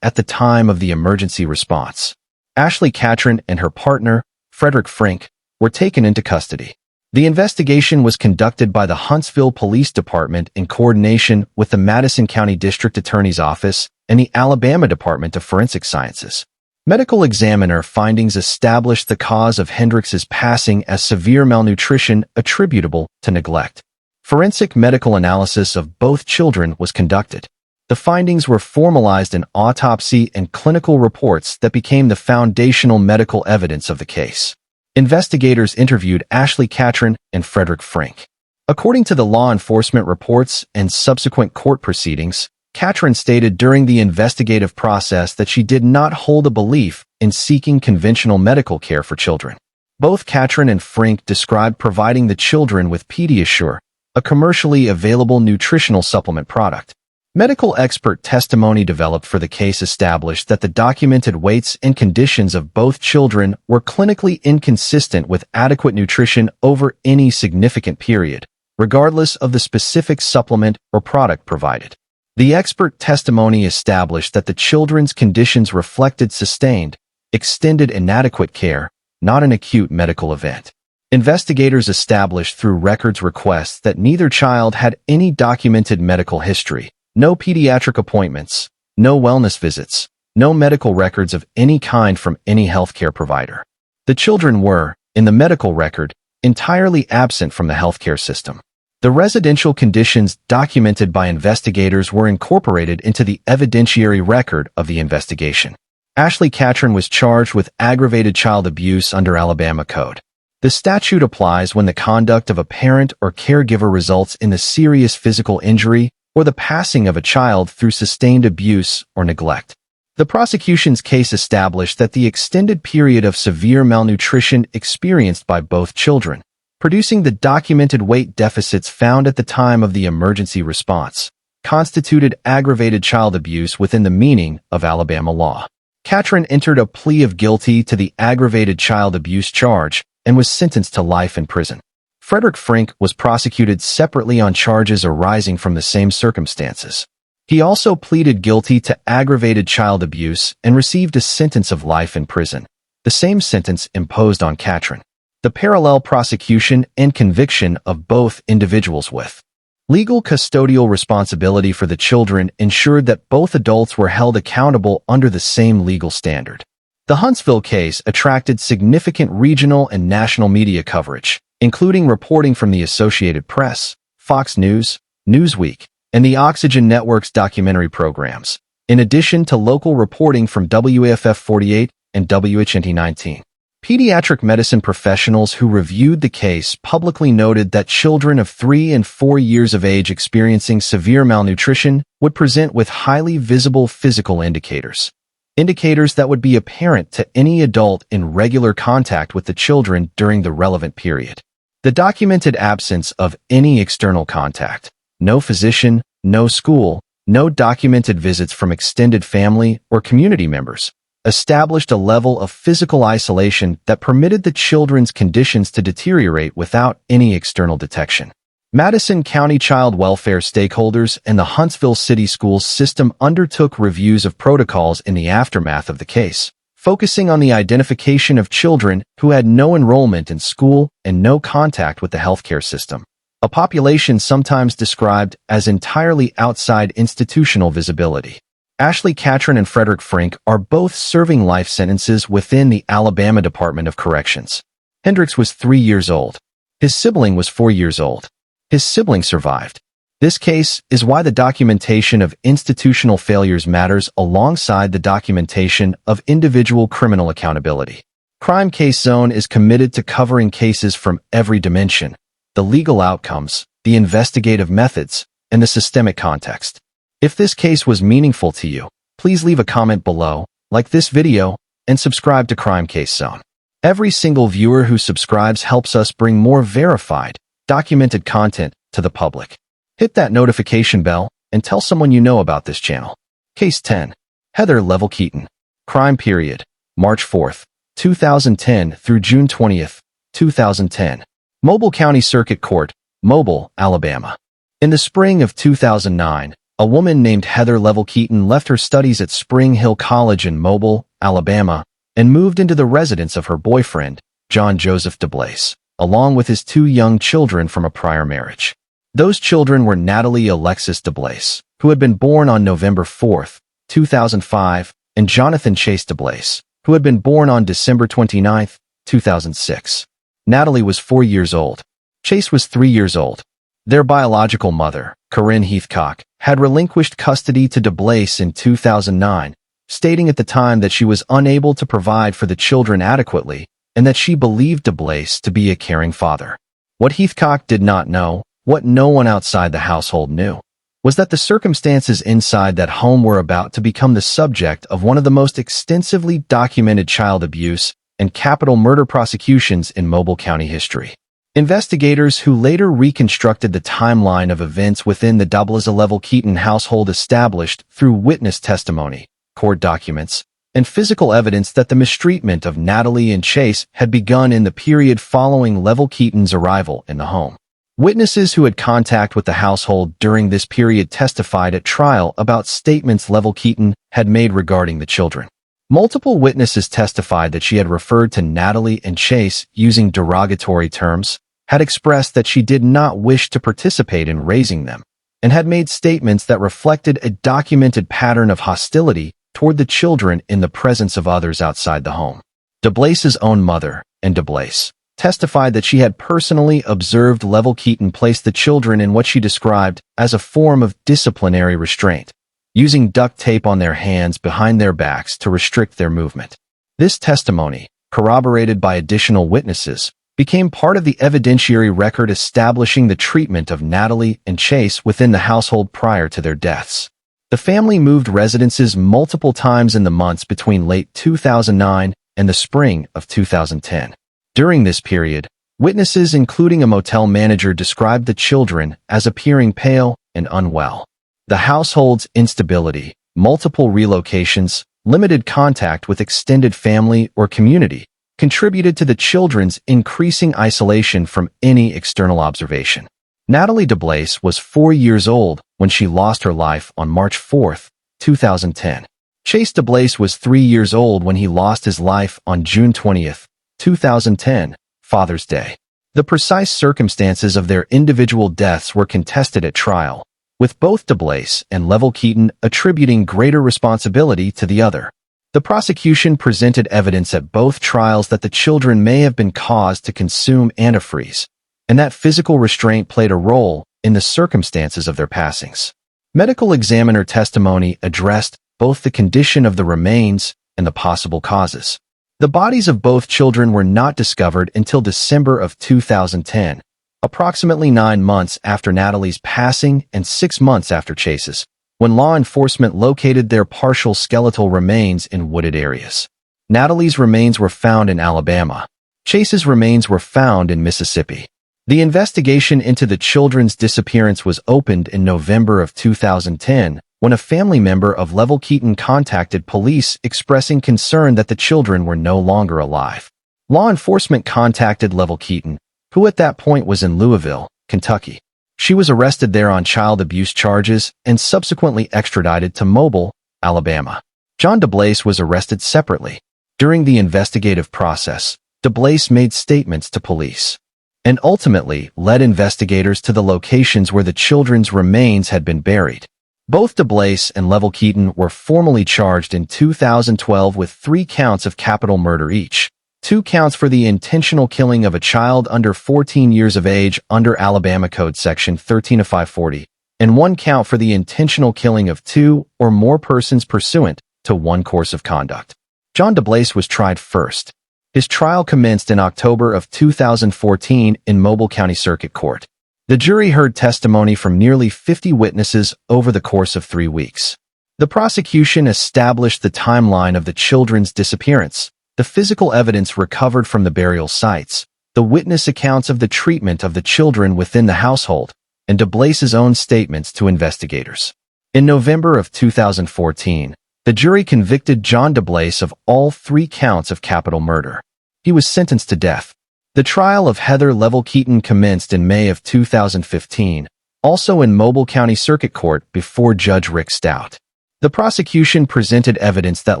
at the time of the emergency response. Ashley Catron and her partner, Frederick Frink, were taken into custody. The investigation was conducted by the Huntsville Police Department in coordination with the Madison County District Attorney's Office and the Alabama Department of Forensic Sciences. Medical examiner findings established the cause of Hendrix's passing as severe malnutrition attributable to neglect. Forensic medical analysis of both children was conducted. The findings were formalized in autopsy and clinical reports that became the foundational medical evidence of the case. Investigators interviewed Ashley Catron and Frederick Frink. According to the law enforcement reports and subsequent court proceedings, Catron stated during the investigative process that she did not hold a belief in seeking conventional medical care for children. Both Catron and Frink described providing the children with Pediasure, a commercially available nutritional supplement product. Medical expert testimony developed for the case established that the documented weights and conditions of both children were clinically inconsistent with adequate nutrition over any significant period, regardless of the specific supplement or product provided. The expert testimony established that the children's conditions reflected sustained, extended inadequate care, not an acute medical event. Investigators established through records requests that neither child had any documented medical history, no pediatric appointments, no wellness visits, no medical records of any kind from any healthcare provider. The children were, in the medical record, entirely absent from the healthcare system. The residential conditions documented by investigators were incorporated into the evidentiary record of the investigation. Ashley Catron was charged with aggravated child abuse under Alabama Code. The statute applies when the conduct of a parent or caregiver results in the serious physical injury or the passing of a child through sustained abuse or neglect. The prosecution's case established that the extended period of severe malnutrition experienced by both children, producing the documented weight deficits found at the time of the emergency response, constituted aggravated child abuse within the meaning of Alabama law. Catron entered a plea of guilty to the aggravated child abuse charge and was sentenced to life in prison. Frederick Frank was prosecuted separately on charges arising from the same circumstances. He also pleaded guilty to aggravated child abuse and received a sentence of life in prison, the same sentence imposed on Catron. The parallel prosecution and conviction of both individuals with legal custodial responsibility for the children ensured that both adults were held accountable under the same legal standard. The Huntsville case attracted significant regional and national media coverage, including reporting from the Associated Press, Fox News, Newsweek, and the Oxygen Network's documentary programs, in addition to local reporting from WAFF 48 and WHNT 19. Pediatric medicine professionals who reviewed the case publicly noted that children of 3 and 4 years of age experiencing severe malnutrition would present with highly visible physical indicators that would be apparent to any adult in regular contact with the children during the relevant period. The documented absence of any external contact, no physician, no school, no documented visits from extended family or community members, established a level of physical isolation that permitted the children's conditions to deteriorate without any external detection. Madison County child welfare stakeholders and the Huntsville City Schools system undertook reviews of protocols in the aftermath of the case, focusing on the identification of children who had no enrollment in school and no contact with the healthcare system, a population sometimes described as entirely outside institutional visibility. Ashley Catron and Frederick Frank are both serving life sentences within the Alabama Department of Corrections. Hendricks was 3 years old. His sibling was 4 years old. His sibling survived. This case is why the documentation of institutional failures matters alongside the documentation of individual criminal accountability. Crime Case Zone is committed to covering cases from every dimension: the legal outcomes, the investigative methods, and the systemic context. If this case was meaningful to you, please leave a comment below, like this video, and subscribe to Crime Case Zone. Every single viewer who subscribes helps us bring more verified, documented content to the public. Hit that notification bell and tell someone you know about this channel. Case 10. Heather Leavell-Keaton. Crime period: March 4th, 2010 through June 20th, 2010. Mobile County Circuit Court, Mobile, Alabama. In the spring of 2009, a woman named Heather Leavell-Keaton left her studies at Spring Hill College in Mobile, Alabama, and moved into the residence of her boyfriend, John Joseph DeBlaise, along with his 2 young children from a prior marriage. Those children were Natalie Alexis DeBlaise, who had been born on November 4th, 2005, and Jonathan Chase DeBlaise, who had been born on December 29th, 2006. Natalie was 4 years old. Chase was 3 years old. Their biological mother, Corinne Heathcock, had relinquished custody to DeBlaise in 2009, stating at the time that she was unable to provide for the children adequately and that she believed DeBlaise to be a caring father. What Heathcock did not know, what no one outside the household knew, was that the circumstances inside that home were about to become the subject of one of the most extensively documented child abuse and capital murder prosecutions in Mobile County history. Investigators who later reconstructed the timeline of events within the Leavell-Keaton household established through witness testimony, court documents, and physical evidence that the mistreatment of Natalie and Chase had begun in the period following Leavell-Keaton's arrival in the home. Witnesses who had contact with the household during this period testified at trial about statements Leavell-Keaton had made regarding the children. Multiple witnesses testified that she had referred to Natalie and Chase using derogatory terms, had expressed that she did not wish to participate in raising them, and had made statements that reflected a documented pattern of hostility toward the children in the presence of others outside the home. DeBlace's own mother, and DeBlace, testified that she had personally observed Leavell-Keaton place the children in what she described as a form of disciplinary restraint, using duct tape on their hands behind their backs to restrict their movement. This testimony, corroborated by additional witnesses, became part of the evidentiary record establishing the treatment of Natalie and Chase within the household prior to their deaths. The family moved residences multiple times in the months between late 2009 and the spring of 2010. During this period, witnesses including a motel manager described the children as appearing pale and unwell. The household's instability, multiple relocations, limited contact with extended family or community, contributed to the children's increasing isolation from any external observation. Natalie DeBlace was 4 years old when she lost her life on March 4, 2010. Chase DeBlace was 3 years old when he lost his life on June 20, 2010, Father's Day. The precise circumstances of their individual deaths were contested at trial, with both DeBlace and Leavell-Keaton attributing greater responsibility to the other. The prosecution presented evidence at both trials that the children may have been caused to consume antifreeze, and that physical restraint played a role in the circumstances of their passings. Medical examiner testimony addressed both the condition of the remains and the possible causes. The bodies of both children were not discovered until December of 2010, approximately 9 months after Natalie's passing and 6 months after Chase's, when law enforcement located their partial skeletal remains in wooded areas. Natalie's remains were found in Alabama. Chase's remains were found in Mississippi. The investigation into the children's disappearance was opened in November of 2010, when a family member of Leavell-Keaton contacted police expressing concern that the children were no longer alive. Law enforcement contacted Leavell-Keaton, who at that point was in Louisville, Kentucky. She was arrested there on child abuse charges and subsequently extradited to Mobile, Alabama. John DeBlace was arrested separately. During the investigative process, DeBlace made statements to police and ultimately led investigators to the locations where the children's remains had been buried. Both DeBlace and Leavell-Keaton were formally charged in 2012 with 3 counts of capital murder each, 2 counts for the intentional killing of a child under 14 years of age under Alabama Code Section 13540, and 1 count for the intentional killing of 2 or more persons pursuant to 1 course of conduct. John DeBlace was tried first. His trial commenced in October of 2014 in Mobile County Circuit Court. The jury heard testimony from nearly 50 witnesses over the course of 3 weeks. The prosecution established the timeline of the children's disappearance, the physical evidence recovered from the burial sites, the witness accounts of the treatment of the children within the household, and DeBlace's own statements to investigators. In November of 2014, the jury convicted John DeBlace of all 3 counts of capital murder. He was sentenced to death. The trial of Heather Leavell-Keaton commenced in May of 2015, also in Mobile County Circuit Court before Judge Rick Stout. The prosecution presented evidence that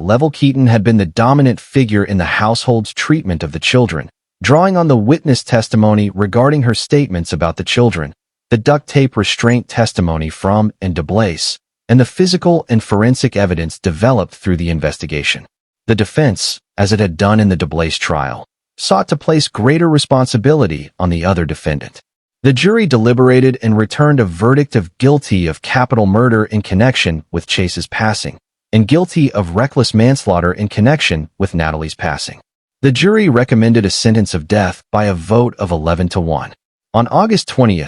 Leavell-Keaton had been the dominant figure in the household's treatment of the children, drawing on the witness testimony regarding her statements about the children, the duct tape restraint testimony from and DeBlace, and the physical and forensic evidence developed through the investigation. The defense, as it had done in the DeBlace trial, sought to place greater responsibility on the other defendant. The jury deliberated and returned a verdict of guilty of capital murder in connection with Chase's passing, and guilty of reckless manslaughter in connection with Natalie's passing. The jury recommended a sentence of death by a vote of 11-1. On August 20,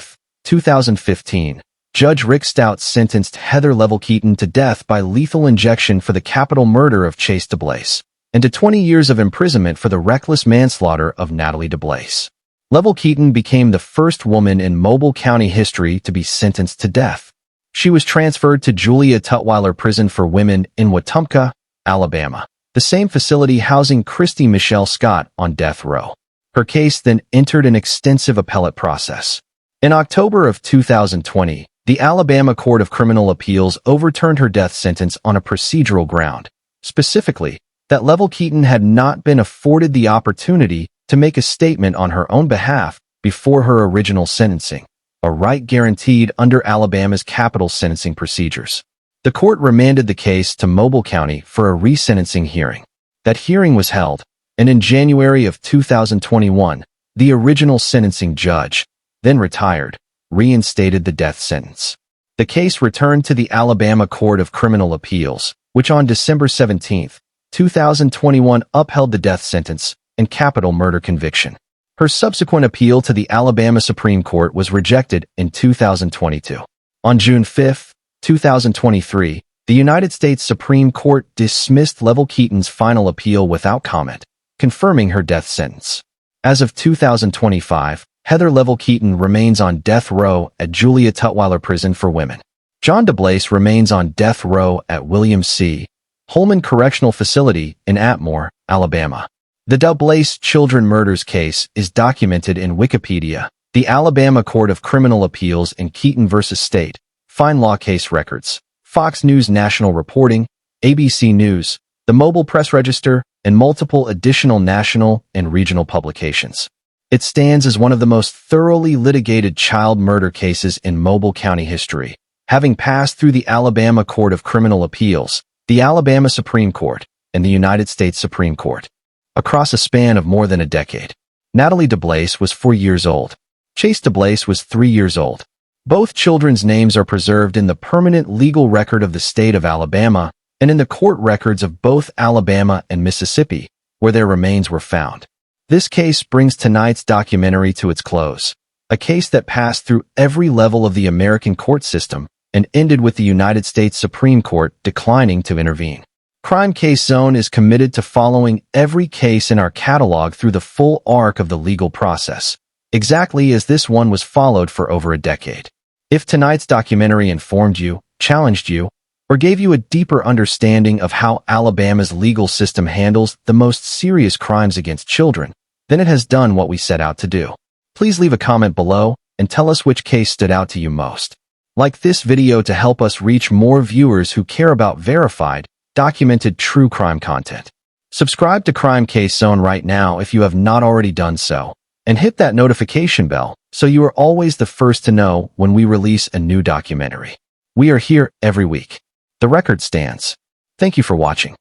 2015, Judge Rick Stout sentenced Heather Leavell-Keaton to death by lethal injection for the capital murder of Chase DeBlace, and to 20 years of imprisonment for the reckless manslaughter of Natalie DeBlace. Leavell-Keaton became the first woman in Mobile County history to be sentenced to death. She was transferred to Julia Tutwiler Prison for Women in Wetumpka, Alabama, the same facility housing Christie Michelle Scott on death row. Her case then entered an extensive appellate process. In October of 2020, the Alabama Court of Criminal Appeals overturned her death sentence on a procedural ground, specifically that Leavell-Keaton had not been afforded the opportunity to make a statement on her own behalf before her original sentencing, a right guaranteed under Alabama's capital sentencing procedures. The court remanded the case to Mobile County for a resentencing hearing. That hearing was held, and in January of 2021, the original sentencing judge, then retired, reinstated the death sentence. The case returned to the Alabama Court of Criminal Appeals, which on December 17, 2021 upheld the death sentence and capital murder conviction. Her subsequent appeal to the Alabama Supreme Court was rejected in 2022. On June 5, 2023, the United States Supreme Court dismissed Leavell-Keaton's final appeal without comment, confirming her death sentence. As of 2025, Heather Leavell-Keaton remains on death row at Julia Tutwiler Prison for Women. John DeBlaise remains on death row at William C. Holman Correctional Facility in Atmore, Alabama. The DeBlaise children murders case is documented in Wikipedia, the Alabama Court of Criminal Appeals in Keaton v. State, Fine Law Case Records, Fox News National Reporting, ABC News, the Mobile Press Register, and multiple additional national and regional publications. It stands as one of the most thoroughly litigated child murder cases in Mobile County history, having passed through the Alabama Court of Criminal Appeals, the Alabama Supreme Court, and the United States Supreme Court. Across a span of more than a decade, Natalie DeBlaise was 4 years old. Chase DeBlaise was 3 years old. Both children's names are preserved in the permanent legal record of the state of Alabama and in the court records of both Alabama and Mississippi, where their remains were found. This case brings tonight's documentary to its close, a case that passed through every level of the American court system and ended with the United States Supreme Court declining to intervene. Crime Case Zone is committed to following every case in our catalog through the full arc of the legal process, exactly as this one was followed for over a decade. If tonight's documentary informed you, challenged you, or gave you a deeper understanding of how Alabama's legal system handles the most serious crimes against children, then it has done what we set out to do. Please leave a comment below and tell us which case stood out to you most. Like this video to help us reach more viewers who care about verified, documented true crime content. Subscribe to Crime Case Zone right now if you have not already done so, and hit that notification bell so you are always the first to know when we release a new documentary. We are here every week. The record stands. Thank you for watching.